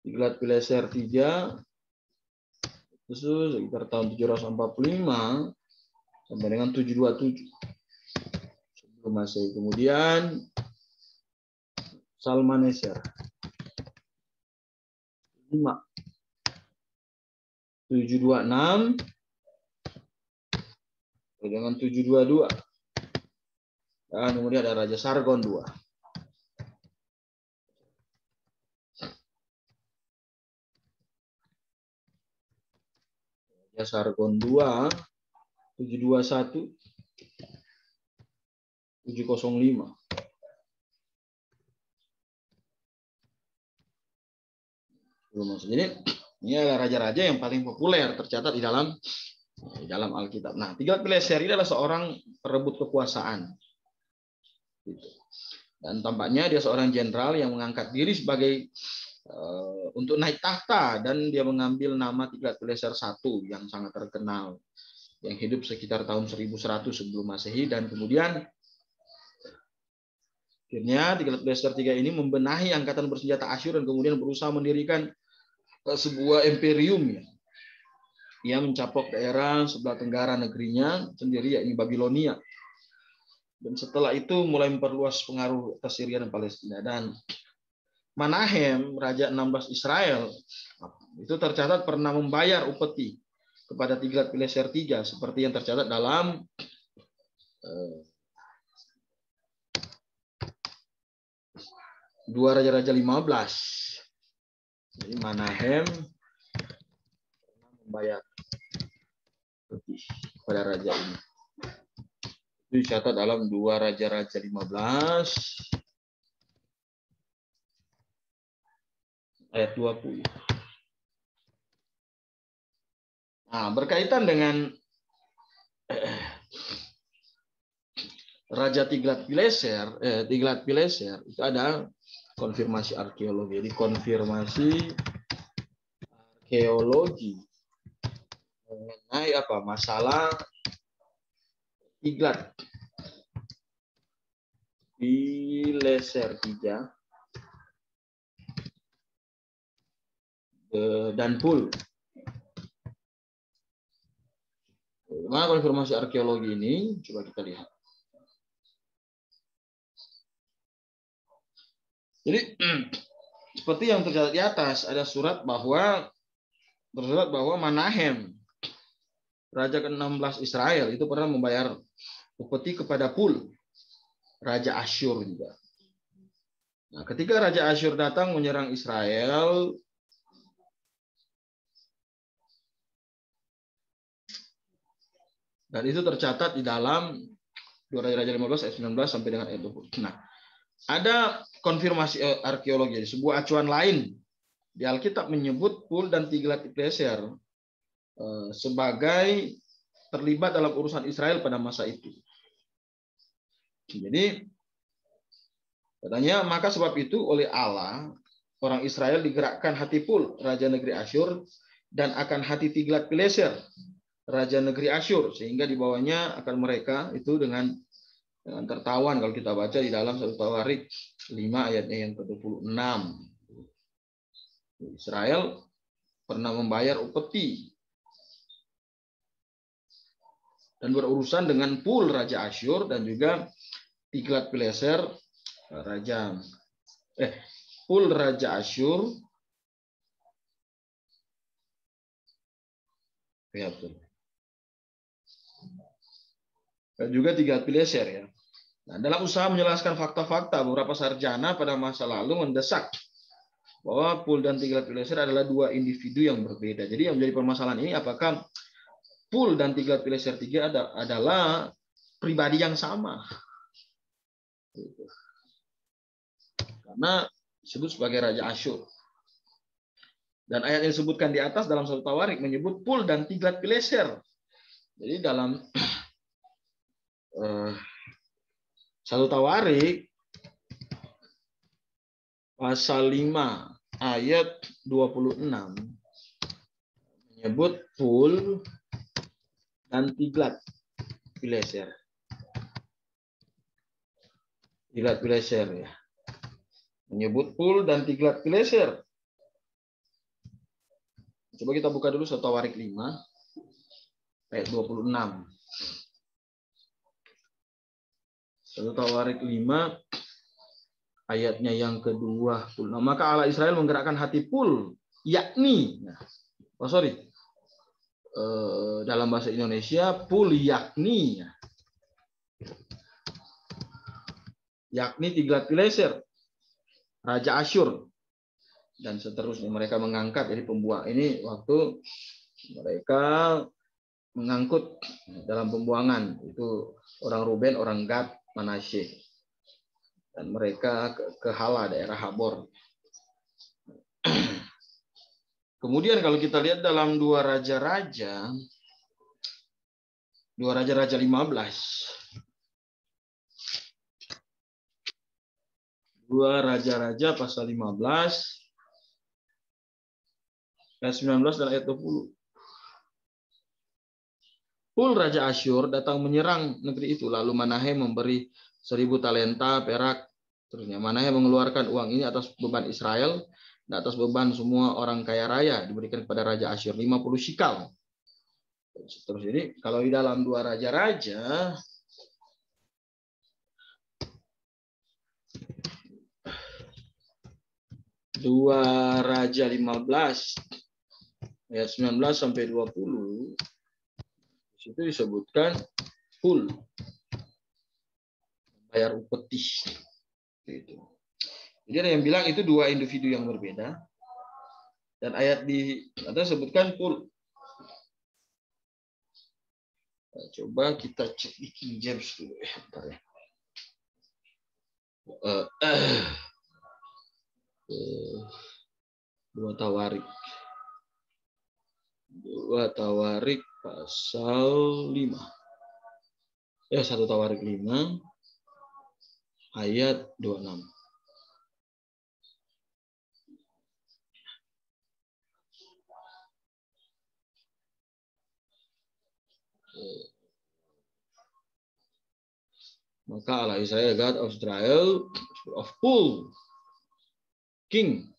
Tiglat-Pileser III, itu sekitar tahun 745 sampai dengan 727 sebelum Masehi. Kemudian Salmaneser 726 dengan 722. Dan kemudian ada Raja Sargon II. Raja Sargon II 721 705. Jadi ini adalah raja-raja yang paling populer tercatat di dalam Alkitab. Nah, Tiglat-Pileser ini adalah seorang perebut kekuasaan. Dan tampaknya dia seorang jenderal yang mengangkat diri sebagai untuk naik tahta, dan dia mengambil nama Tiglat-Pileser I yang sangat terkenal, yang hidup sekitar tahun 1100 sebelum Masehi, dan kemudian akhirnya Tiglat-Pileser III ini membenahi angkatan bersenjata Asyur dan kemudian berusaha mendirikan sebuah imperium ya. ia mencapok daerah sebelah tenggara negerinya sendiri, yakni Babilonia. Dan setelah itu mulai memperluas pengaruh ke Syria dan Palestina. Dan Manahem, Raja 16 Israel, itu tercatat pernah membayar upeti kepada Tiglat-Pileser III, seperti yang tercatat dalam Dua Raja-Raja 15. Jadi Manahem pernah membayar upeti kepada raja ini. Itu dicatat dalam Dua Raja-Raja 15 ayat 20. Nah, berkaitan dengan Raja Tiglat-Pileser itu ada konfirmasi arkeologi. Jadi konfirmasi arkeologi mengenai apa? Masalah Tiglat-Pileser III dan Pul. Bagaimana konfirmasi arkeologi ini? Coba kita lihat. Jadi seperti yang tercatat di atas, ada surat bahwa Manahem, raja ke-16 Israel, itu pernah membayar upeti kepada Pul, raja Asyur juga. Nah, ketika raja Asyur datang menyerang Israel, dan itu tercatat di dalam 2 Raja-Raja 15 ayat 19 sampai dengan ayat 20. Nah, ada konfirmasi arkeologi, sebuah acuan lain di Alkitab menyebut Pul dan Tiglat-Pileser sebagai terlibat dalam urusan Israel pada masa itu. Jadi katanya, maka sebab itu oleh Allah orang Israel digerakkan hati Pul, raja negeri Asyur, dan akan hati Tiglat-Pileser, raja negeri Asyur, sehingga dibawanya akan mereka itu dengan tertawan kalau kita baca di dalam 1 Tawarik 5 ayatnya yang ke-26. Israel pernah membayar upeti dan berurusan dengan Pul raja Asyur dan juga Tiglat-Pileser Pul raja Asyur dan juga Tiglat-Pileser ya. Nah, dalam usaha menjelaskan fakta-fakta, beberapa sarjana pada masa lalu mendesak bahwa Pul dan Tiglat-Pileser adalah dua individu yang berbeda. Jadi yang menjadi permasalahan ini, apakah Pul dan Tiglat-Pileser III adalah pribadi yang sama? Karena disebut sebagai Raja Asyur. Dan ayat yang disebutkan di atas dalam 1 Tawarik menyebut Pul dan Tiglat-Pileser. Jadi dalam 1 Tawarik pasal 5 ayat 26 menyebut Pul dan Tiglat-Pileser. Tiglat-Pileser ya. Menyebut Pul dan Tiglat-Pileser. Coba kita buka dulu 1 Tawarik 5 ayat 26. 1 Tawarik 5 ayatnya yang ke-20. Nah, maka Allah Israel menggerakkan hati Pul, yakni, dalam bahasa Indonesia Pul yakni Tiglat-Pileser, Raja Asyur, dan seterusnya. Mereka mengangkat, jadi pembuang ini waktu mereka mengangkut dalam pembuangan itu orang Ruben, orang Gad, Manasye, dan mereka ke Hala, daerah Habor. Kemudian kalau kita lihat dalam 2 Raja-Raja 15 2 Raja-Raja pasal 15 ayat 19 dan ayat 20. Pul raja Asyur datang menyerang negeri itu, lalu Manahem memberi 1000 talenta perak. Terusnya Manahem mengeluarkan uang ini atas beban Israel dan atas beban semua orang kaya raya, diberikan kepada raja Asyur 50 shikal. Terus jadi kalau di dalam dua raja-raja, dua raja 15 ayat 19 sampai 20, di situ disebutkan full bayar upeti. Gitu. Jadi ada yang bilang itu dua individu yang berbeda, dan ayat di atas sebutkan full. Nah, coba kita cek di King James dulu ya, bentar ya. Dua Tawarik pasal 5. Ya, 1 Tawarik 5 ayat 26. Maka Allah Israel, God of Israel, of Pul, king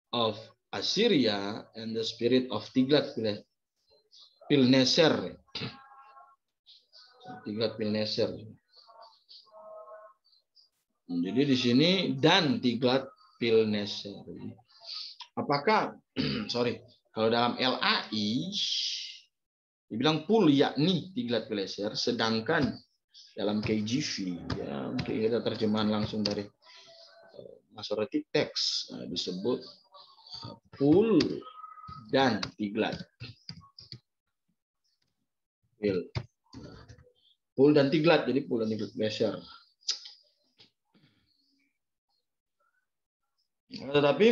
of Assyria, and the spirit of Tiglat-Pilneser. Tiglat-Pilneser. Jadi di sini dan Tiglat-Pilneser. Apakah kalau dalam LAI dibilang Pul yakni Tiglat-Pilneser, sedangkan dalam KJV ya, kita terjemahan langsung dari Masoretic Text disebut Pul dan Tiglat. Pul dan Tiglat, jadi Pul dan Tiglat-Pilneser. Tetapi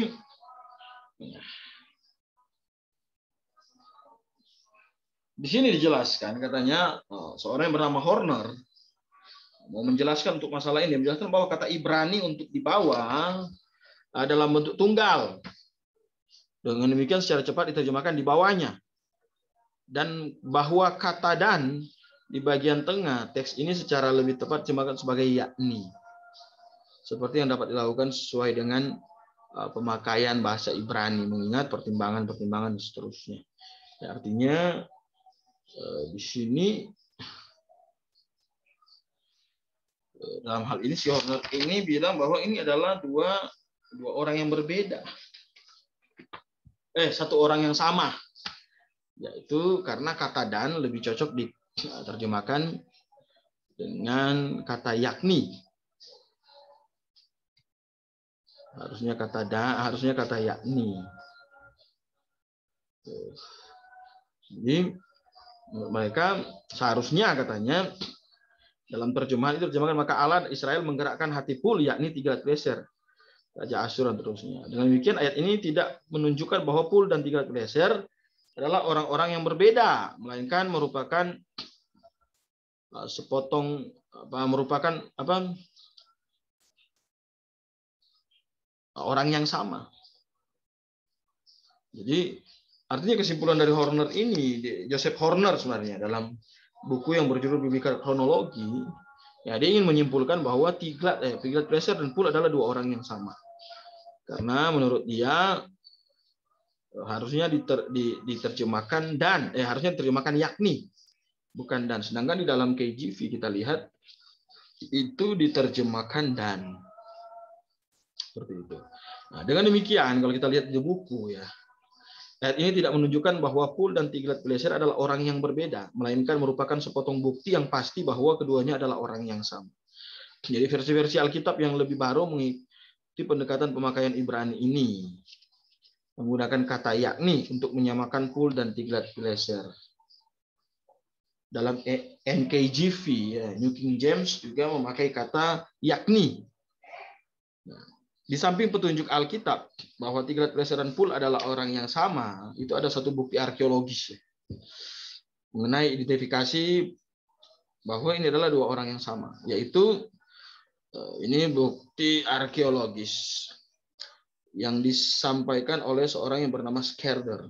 di sini dijelaskan, katanya seorang yang bernama Horner mau menjelaskan untuk masalah ini, menjelaskan bahwa kata Ibrani untuk di bawah dalam bentuk tunggal. Dengan demikian secara cepat diterjemahkan di bawahnya. Dan bahwa kata dan di bagian tengah teks ini secara lebih tepat diterjemahkan sebagai yakni. Seperti yang dapat dilakukan sesuai dengan pemakaian bahasa Ibrani, mengingat pertimbangan-pertimbangan dan seterusnya. Ya, artinya di sini dalam hal ini si Horner ini bilang bahwa ini adalah dua orang yang berbeda. Satu orang yang sama. Yaitu karena kata dan lebih cocok diterjemahkan dengan kata yakni. Harusnya kata yakni. Jadi mereka seharusnya katanya dalam terjemahan itu terjemahkan maka Allah Israel menggerakkan hati Pul yakni Tiglat-Pileser Raja Asyur dan terusnya. Dengan demikian ayat ini tidak menunjukkan bahwa Pul dan Tiglat-Pileser adalah orang-orang yang berbeda, melainkan merupakan orang yang sama. Jadi artinya kesimpulan dari Horner ini, Joseph Horner sebenarnya dalam buku yang berjudul Biblical Chronology, ya dia ingin menyimpulkan bahwa Tiglat-Pileser dan Pul adalah dua orang yang sama. Karena menurut dia harusnya diterjemahkan harusnya diterjemahkan yakni, bukan dan. Sedangkan di dalam KJV kita lihat itu diterjemahkan dan. Seperti itu. Nah, dengan demikian kalau kita lihat di buku ya, ayat ini tidak menunjukkan bahwa Pul dan Tiglat-Pileser adalah orang yang berbeda, melainkan merupakan sepotong bukti yang pasti bahwa keduanya adalah orang yang sama. Jadi versi-versi Alkitab yang lebih baru mengikuti pendekatan pemakaian Ibrani ini, menggunakan kata yakni untuk menyamakan Pul dan Tiglat-Pileser. Dalam NKJV, New King James juga memakai kata yakni. Di samping petunjuk Alkitab bahwa Tiglat-Pileser dan Pul adalah orang yang sama, itu ada satu bukti arkeologis mengenai identifikasi bahwa ini adalah dua orang yang sama, yaitu ini bukti arkeologis yang disampaikan oleh seorang yang bernama Schrader.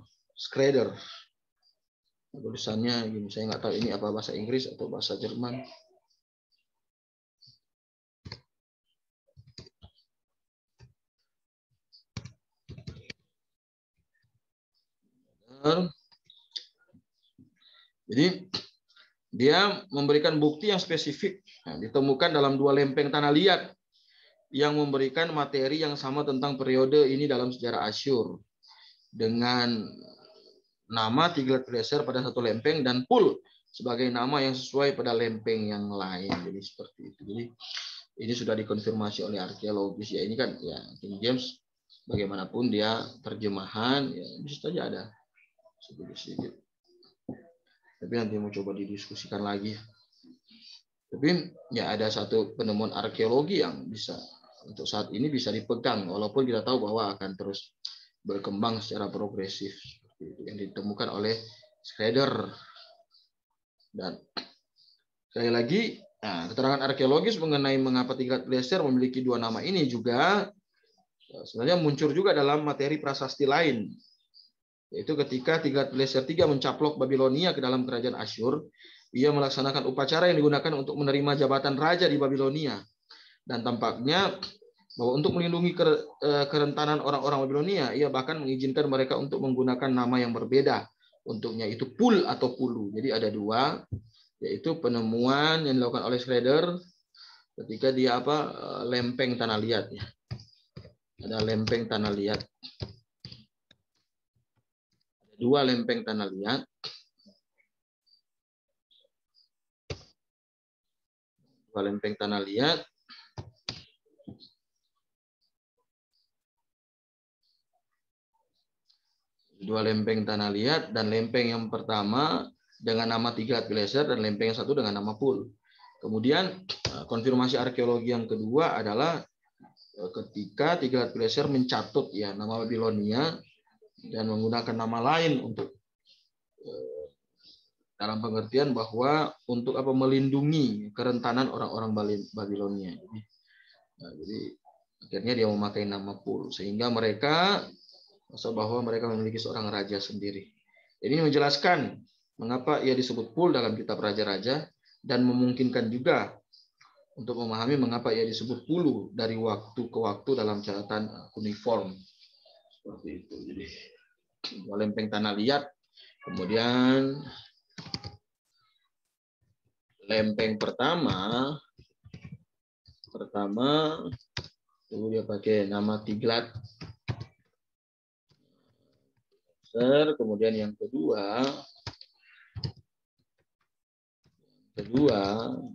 Tulisannya gini, saya nggak tahu ini apa bahasa Inggris atau bahasa Jerman. Jadi dia memberikan bukti yang spesifik. Nah, ditemukan dalam 2 lempeng tanah liat yang memberikan materi yang sama tentang periode ini dalam sejarah Asyur, dengan nama Tiglat-Pileser pada satu lempeng dan Pul sebagai nama yang sesuai pada lempeng yang lain. Jadi seperti itu. Jadi ini sudah dikonfirmasi oleh arkeologis ya. Ini kan ya King James bagaimanapun dia terjemahan ya, bisa saja ada sedikit. Tapi nanti mau coba didiskusikan lagi. Tapi ya ada satu penemuan arkeologi yang bisa untuk saat ini bisa dipegang, walaupun kita tahu bahwa akan terus berkembang secara progresif yang ditemukan oleh Schrader. Dan sekali lagi, keterangan arkeologis mengenai mengapa Tiglat-Pileser memiliki 2 nama ini juga sebenarnya muncul juga dalam materi prasasti lain, yaitu ketika Tiglat-Pileser III mencaplok Babilonia ke dalam kerajaan Asyur, ia melaksanakan upacara yang digunakan untuk menerima jabatan raja di Babilonia. Dan tampaknya bahwa untuk melindungi kerentanan orang-orang Babilonia, ia bahkan mengizinkan mereka untuk menggunakan nama yang berbeda untuknya, itu Pul atau Pulu. Jadi ada 2, yaitu penemuan yang dilakukan oleh Schrader ketika dia lempeng tanah liat ya. Ada lempeng tanah liat. Ada 2 lempeng tanah liat. Lempeng tanah liat. Dua lempeng tanah liat, dan lempeng yang pertama dengan nama Tiglat-Pileser dan lempeng yang satu dengan nama Pul. Kemudian konfirmasi arkeologi yang kedua adalah ketika Tiglat-Pileser mencatut ya nama Babilonia dan menggunakan nama lain untuk dalam pengertian bahwa untuk melindungi kerentanan orang-orang Babilonia. Jadi akhirnya dia memakai nama Pul sehingga mereka bahwa mereka memiliki seorang raja sendiri. Ini menjelaskan mengapa ia disebut Pul dalam kitab Raja-Raja dan memungkinkan juga untuk memahami mengapa ia disebut Pulu dari waktu ke waktu dalam catatan kuniform. Seperti itu. Jadi lempeng tanah liat, kemudian lempeng pertama dulu dia pakai nama Tiglat. Kemudian yang kedua kemudian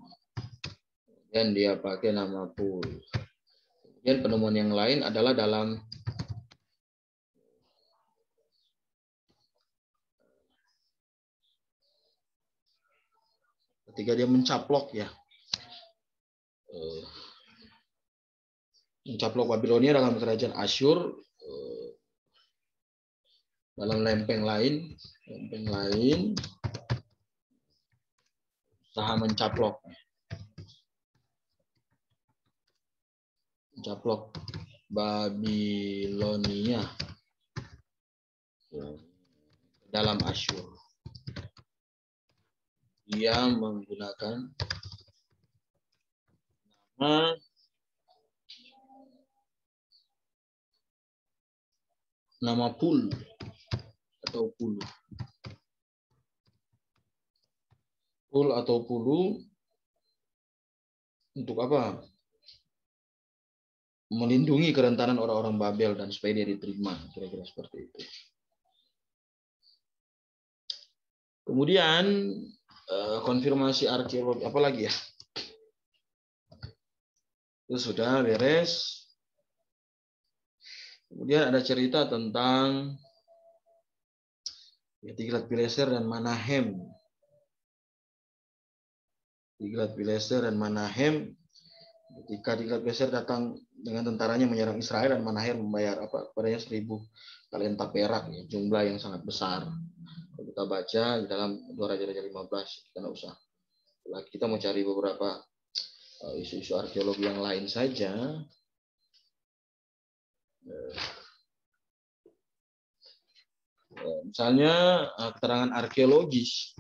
dia pakai nama Pul. Kemudian penemuan yang lain adalah dalam ketika dia mencaplok Babilonia dalam kerajaan Asyur, dalam lempeng lain usaha mencaplok Babilonia dalam Asyur. Dia menggunakan nama Pul atau Pulu. Pul atau Pulu untuk apa? Melindungi kerentanan orang-orang Babel dan supaya dia diterima, kira-kira seperti itu. Kemudian konfirmasi arkeologi apa lagi ya? Itu sudah beres. Kemudian ada cerita tentang Tiglat-Pileser dan Manahem. Tiglat-Pileser dan Manahem, ketika Tiglat-Pileser datang dengan tentaranya menyerang Israel, dan Manahem membayar kepadanya 1000 talenta perak, ya, jumlah yang sangat besar. Kalau kita baca di dalam 2 Raja-Raja 15, kita nggak usah. Kita mau cari beberapa isu-isu arkeologi yang lain saja. Misalnya keterangan arkeologis.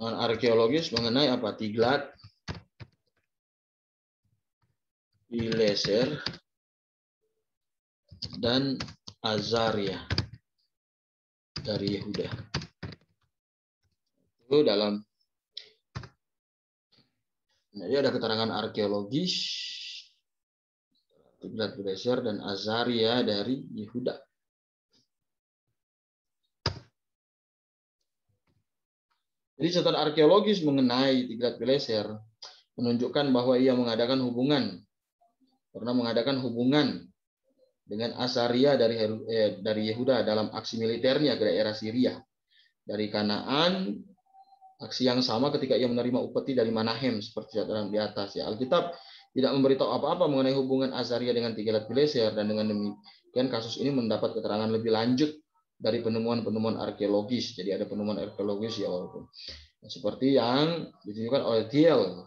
Arkeologis mengenai apa? Tiglat-Pileser dan Azaria dari Yehuda. Itu dalam, jadi ada keterangan arkeologis Tiglat-Pileser dan Azaria dari Yehuda. Jadi catatan arkeologis mengenai Tiglat-Pileser menunjukkan bahwa ia pernah mengadakan hubungan dengan Azaria dari Yehuda dalam aksi militernya ke daerah Syria. Dari Kanaan, aksi yang sama ketika ia menerima upeti dari Manahem seperti catatan di atas. Ya, Alkitab tidak memberitahu apa-apa mengenai hubungan Azaria dengan Tiglat-Pileser, dan dengan demikian kasus ini mendapat keterangan lebih lanjut dari penemuan-penemuan arkeologis. Jadi ada penemuan arkeologis ya, walaupun seperti yang ditunjukkan oleh Thiel,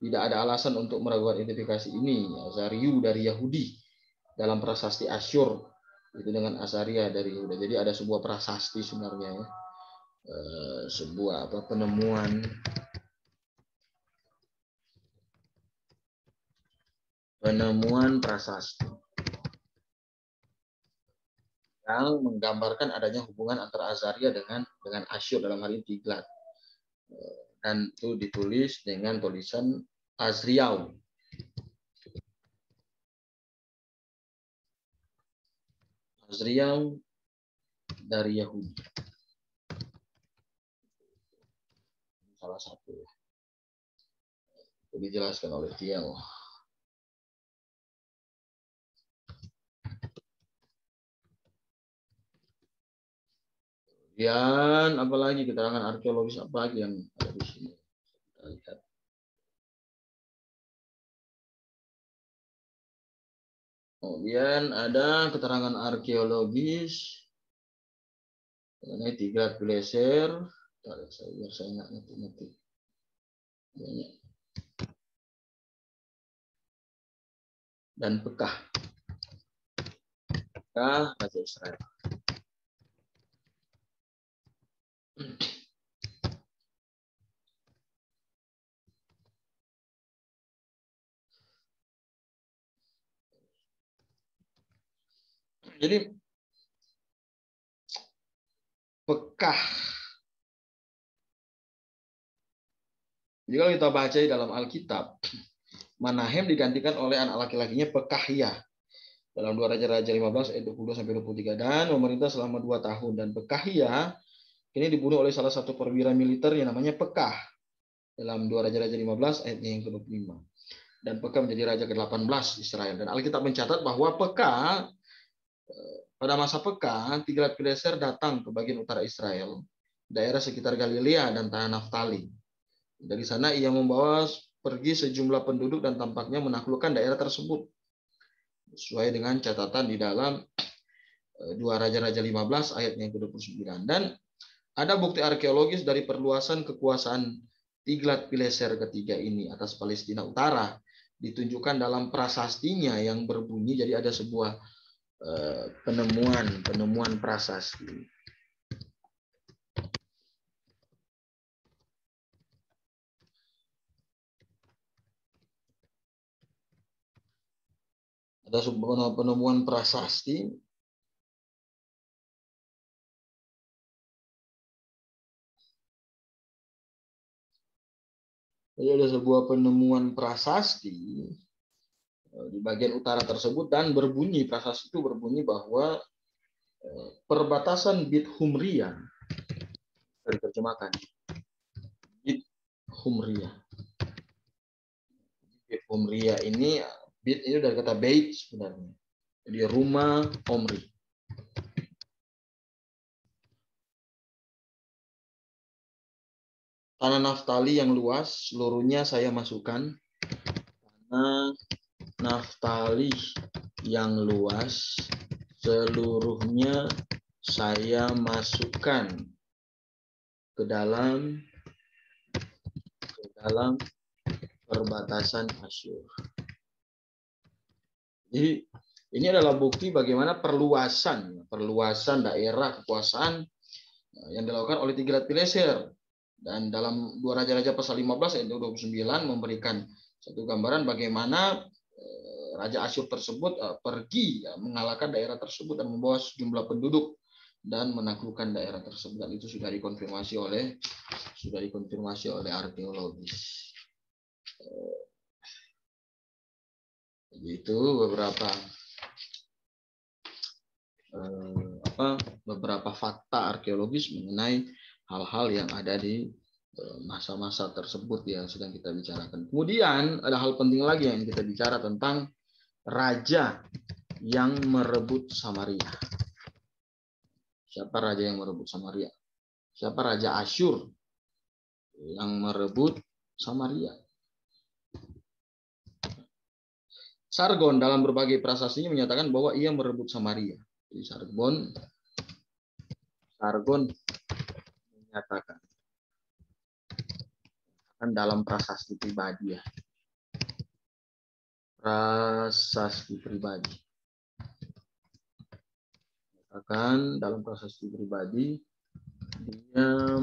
tidak ada alasan untuk meragukan identifikasi ini. Azariu dari Yahudi dalam prasasti Asyur itu dengan Azaria dari Yehuda. Jadi ada sebuah prasasti sebenarnya ya. Sebuah penemuan prasasti yang menggambarkan adanya hubungan antara Azaria dengan Asyur, dalam hal ini Tiglat. Dan itu ditulis dengan tulisan Azriau. Azriau dari Yahudi. Salah satu. Itu dijelaskan oleh Thiel. Kemudian apalagi keterangan arkeologis apa lagi yang ada di sini? Kita lihat. Kemudian ada keterangan arkeologis mengenai Tiglat-Pileser. Biar saya nggak ngerti. Dan Pekah. Raja Israel. Jadi Pekah. Jadi kalau kita baca di dalam Alkitab, Manahem digantikan oleh anak laki-lakinya Pekahia dalam 2 Raja-Raja 15 ayat 22 sampai 23, dan memerintah selama 2 tahun. Dan Pekahia ini dibunuh oleh salah satu perwira militer yang namanya Pekah dalam 2 Raja-Raja 15 ayat yang ke-25. Dan Pekah menjadi raja ke-18 Israel. Dan Alkitab mencatat bahwa Pekah, pada masa Pekah, Tiglat-Pileser datang ke bagian utara Israel, daerah sekitar Galilea dan tanah Naftali. Dari sana ia membawa pergi sejumlah penduduk dan tampaknya menaklukkan daerah tersebut. Sesuai dengan catatan di dalam 2 Raja-Raja 15 ayat yang ke-29. Dan ada bukti arkeologis dari perluasan kekuasaan Tiglat-Pileser ketiga ini atas Palestina Utara, ditunjukkan dalam prasastinya yang berbunyi. Jadi ada sebuah penemuan prasasti. Ada sebuah penemuan prasasti ada sebuah penemuan prasasti di bagian utara tersebut, dan prasasti itu berbunyi bahwa perbatasan Bit Humria, diterjemahkan Bit Humria. Bit Humria ini, Bit itu dari kata Beit sebenarnya, jadi rumah Omri. Tanah Naftali yang luas, seluruhnya saya masukkan. Tanah Naftali yang luas, seluruhnya saya masukkan ke dalam perbatasan Asyur. Jadi ini adalah bukti bagaimana perluasan daerah kekuasaan yang dilakukan oleh Tiglat-Pileser. Dan dalam 2 Raja-Raja pasal 15 ayat 29 memberikan satu gambaran bagaimana Raja Asyur tersebut pergi mengalahkan daerah tersebut dan membawa sejumlah penduduk dan menaklukkan daerah tersebut. Dan itu sudah dikonfirmasi oleh arkeologis. Itu beberapa fakta arkeologis mengenai hal-hal yang ada di masa-masa tersebut yang sedang kita bicarakan. Kemudian ada hal penting lagi yang kita bicara tentang raja yang merebut Samaria. Siapa raja yang merebut Samaria? Siapa raja Asyur yang merebut Samaria? Sargon dalam berbagai prasastinya menyatakan bahwa ia merebut Samaria. Jadi Sargon menyatakan dalam prasasti pribadi ya. Prasasti pribadi. Akan dalam prasasti pribadi dia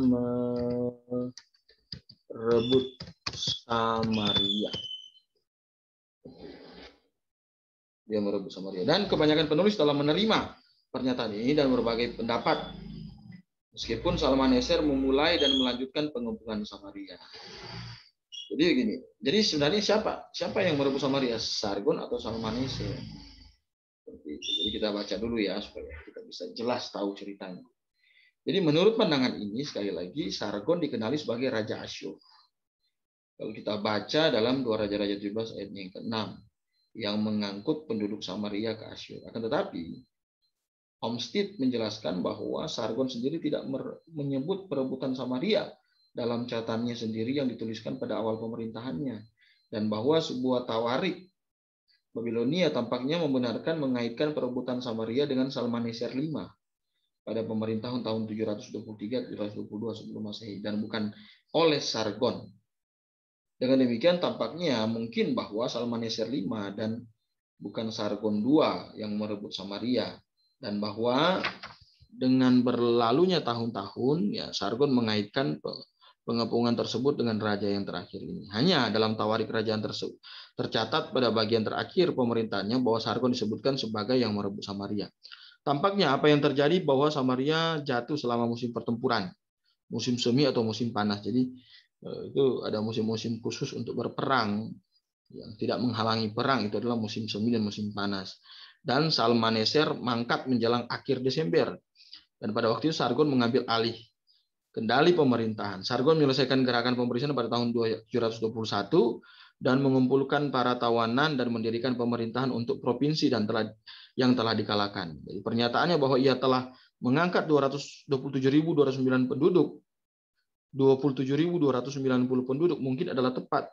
merebut Samaria. Dia merebut Samaria. Dan kebanyakan penulis telah menerima pernyataan ini dan berbagai pendapat. Meskipun Salmaneser memulai dan melanjutkan pengepungan Samaria. Jadi begini. Jadi sebenarnya siapa yang merebut Samaria? Sargon atau Salmaneser? Jadi kita baca dulu ya supaya kita bisa jelas tahu ceritanya. Jadi menurut pandangan ini sekali lagi Sargon dikenali sebagai Raja Asyur. Kalau kita baca dalam 2 Raja-Raja 17 ayat yang ke-6 yang mengangkut penduduk Samaria ke Asyur. Akan tetapi Olmsted menjelaskan bahwa Sargon sendiri tidak menyebut perebutan Samaria dalam catatannya sendiri yang dituliskan pada awal pemerintahannya, dan bahwa sebuah tawarik Babilonia tampaknya membenarkan mengaitkan perebutan Samaria dengan Salmaneser V pada pemerintahan tahun 723-722 sebelum Masehi dan bukan oleh Sargon. Dengan demikian tampaknya mungkin bahwa Salmaneser V dan bukan Sargon II yang merebut Samaria. Dan bahwa dengan berlalunya tahun-tahun, ya Sargon mengaitkan pengepungan tersebut dengan raja yang terakhir ini. Hanya dalam tawarik kerajaan tersebut tercatat pada bagian terakhir pemerintahannya bahwa Sargon disebutkan sebagai yang merebut Samaria. Tampaknya apa yang terjadi bahwa Samaria jatuh selama musim pertempuran, musim semi atau musim panas. Jadi itu ada musim-musim khusus untuk berperang yang tidak menghalangi perang, itu adalah musim semi dan musim panas. Dan Salmaneser mangkat menjelang akhir Desember. Dan pada waktu itu Sargon mengambil alih kendali pemerintahan. Sargon menyelesaikan gerakan pembersihan pada tahun 721 dan mengumpulkan para tawanan dan mendirikan pemerintahan untuk provinsi yang telah dikalahkan. Jadi pernyataannya bahwa ia telah mengangkat 227.209 penduduk, 27.290 penduduk mungkin adalah tepat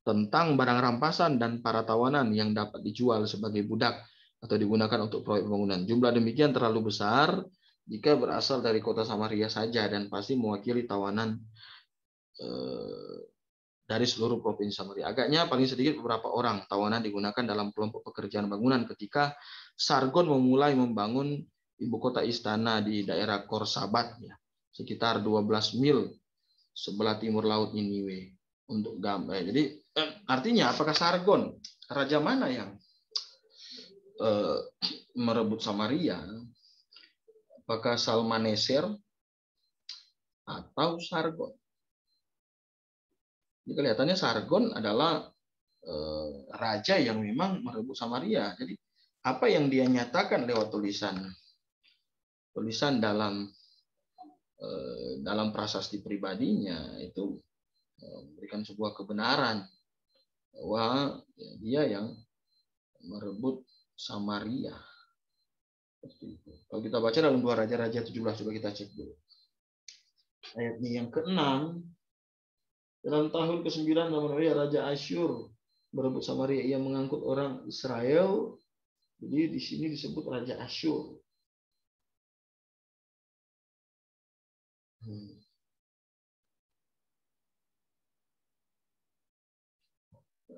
tentang barang rampasan dan para tawanan yang dapat dijual sebagai budak atau digunakan untuk proyek pembangunan. Jumlah demikian terlalu besar jika berasal dari kota Samaria saja dan pasti mewakili tawanan dari seluruh provinsi Samaria. Agaknya paling sedikit beberapa orang tawanan digunakan dalam kelompok pekerjaan bangunan ketika Sargon memulai membangun ibu kota istana di daerah Korsabat, ya, sekitar 12 mil sebelah timur laut Niniwe. Untuk gambar. Jadi artinya apakah Sargon raja mana yang merebut Samaria? Apakah Salmaneser atau Sargon? Jadi kelihatannya Sargon adalah raja yang memang merebut Samaria. Jadi apa yang dia nyatakan lewat tulisan dalam prasasti pribadinya itu memberikan sebuah kebenaran bahwa dia yang merebut Samaria. Kalau kita baca dalam 2 Raja-Raja 17, coba kita cek dulu. Ayat yang ke-6, dalam tahun ke-9 namanya Raja Asyur merebut Samaria, ia mengangkut orang Israel. Jadi di sini disebut Raja Asyur.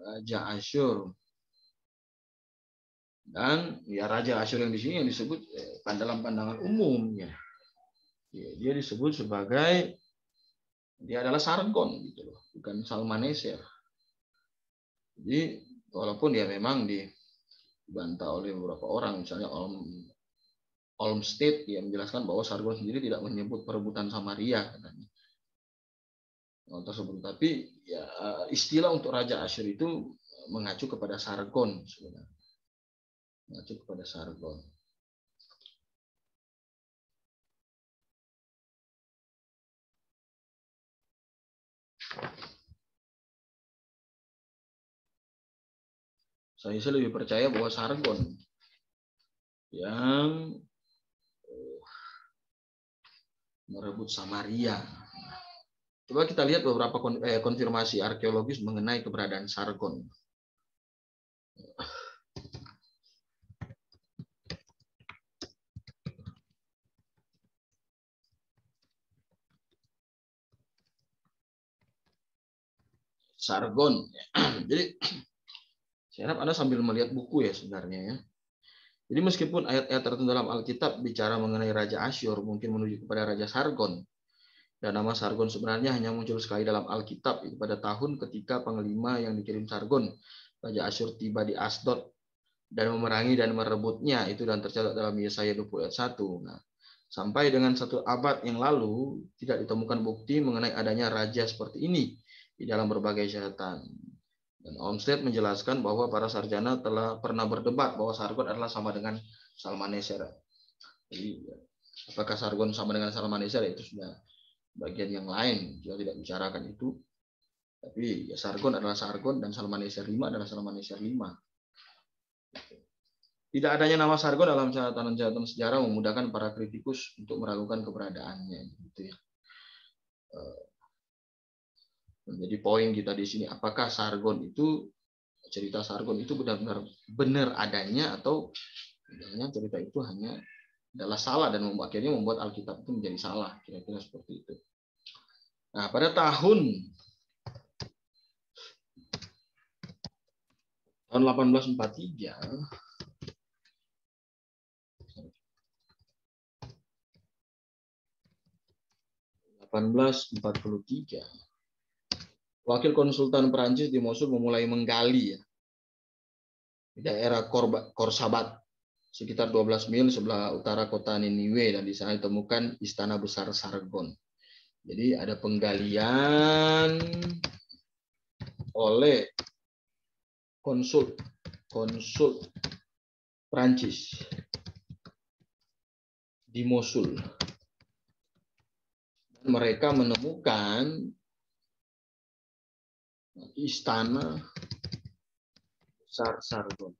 Raja Asyur. Dan ya Raja Asyur yang di sini yang disebut dalam pandangan umumnya, ya, dia disebut sebagai dia adalah Sargon gitu loh, bukan Salmaneser. Jadi walaupun dia memang dibantah oleh beberapa orang, misalnya Olmsted yang menjelaskan bahwa Sargon sendiri tidak menyebut perebutan Samaria katanya. Tersebut. Tapi ya, istilah untuk Raja Asyur itu mengacu kepada Sargon sebenarnya. Mengacu kepada Sargon. Saya lebih percaya bahwa Sargon yang merebut Samaria. Coba kita lihat beberapa konfirmasi arkeologis mengenai keberadaan Sargon. Sargon. Jadi saya harap Anda sambil melihat buku ya sebenarnya ya. Jadi meskipun ayat-ayat tertentu dalam Alkitab bicara mengenai Raja Asyur mungkin menuju kepada Raja Sargon, dan nama Sargon sebenarnya hanya muncul sekali dalam Alkitab pada tahun ketika panglima yang dikirim Sargon, Raja Asyur, tiba di Asdod dan memerangi dan merebutnya, itu dan tercatat dalam Yesaya 20 ayat 1. Nah, sampai dengan 1 abad yang lalu tidak ditemukan bukti mengenai adanya raja seperti ini di dalam berbagai catatan. Dan Olmsted menjelaskan bahwa para sarjana telah pernah berdebat bahwa Sargon adalah sama dengan Salmaneser. Jadi, apakah Sargon sama dengan Salmaneser itu sudah bagian yang lain, kita tidak bicarakan itu. Tapi ya, Sargon adalah Sargon dan Salmaneser V adalah Salmaneser V. Tidak adanya nama Sargon dalam catatan-catatan sejarah memudahkan para kritikus untuk meragukan keberadaannya. Gitu ya. Menjadi poin kita di sini, apakah Sargon itu, cerita Sargon itu benar-benar benar adanya, atau cerita itu hanya adalah salah dan akhirnya membuat Alkitab itu menjadi salah, kira-kira seperti itu. Nah, pada tahun 1843 wakil konsultan Perancis di Mosul memulai menggali ya, di daerah Korsabat, sekitar 12 mil sebelah utara kota Niniwe, dan di sana ditemukan istana besar Sargon. Jadi ada penggalian oleh konsul Perancis di Mosul. Dan mereka menemukan istana besar Sargon.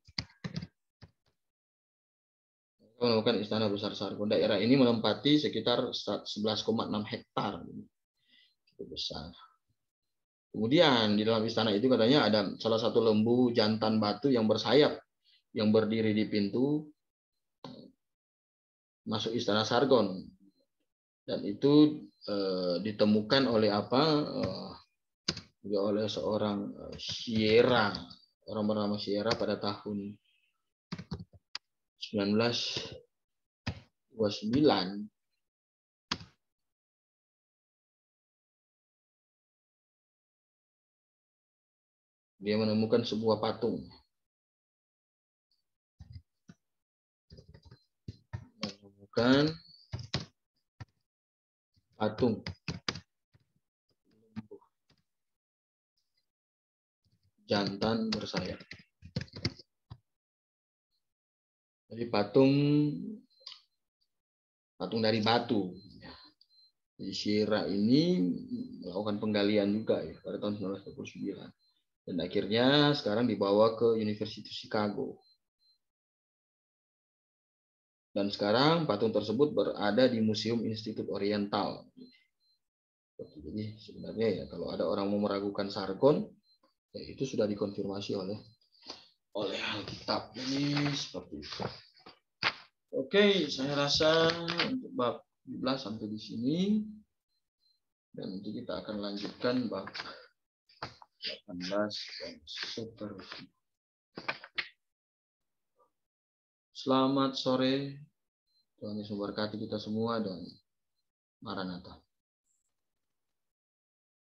Menemukan istana besar Sargon. Daerah ini menempati sekitar 11,6 hektar. Itu besar. Kemudian di dalam istana itu katanya ada salah satu lembu jantan batu yang bersayap yang berdiri di pintu masuk istana Sargon. Dan itu ditemukan oleh oleh seorang Sierra, orang bernama Sierra pada tahun 1929. Dia menemukan sebuah patung. Menemukan patung jantan bersayap. Jadi patung dari batu. Jadi Sierra ini melakukan penggalian juga ya pada tahun 1929. Dan akhirnya sekarang dibawa ke University Chicago. Dan sekarang patung tersebut berada di Museum Institute Oriental. Jadi sebenarnya ya kalau ada orang mau meragukan Sargon, ya itu sudah dikonfirmasi oleh Alkitab. Ini seperti itu. Oke, saya rasa untuk bab 17 sampai di sini. Dan nanti kita akan lanjutkan bab 18 dan seterusnya. Selamat sore. Tuhan Yesus memberkati kita semua dan Maranatha.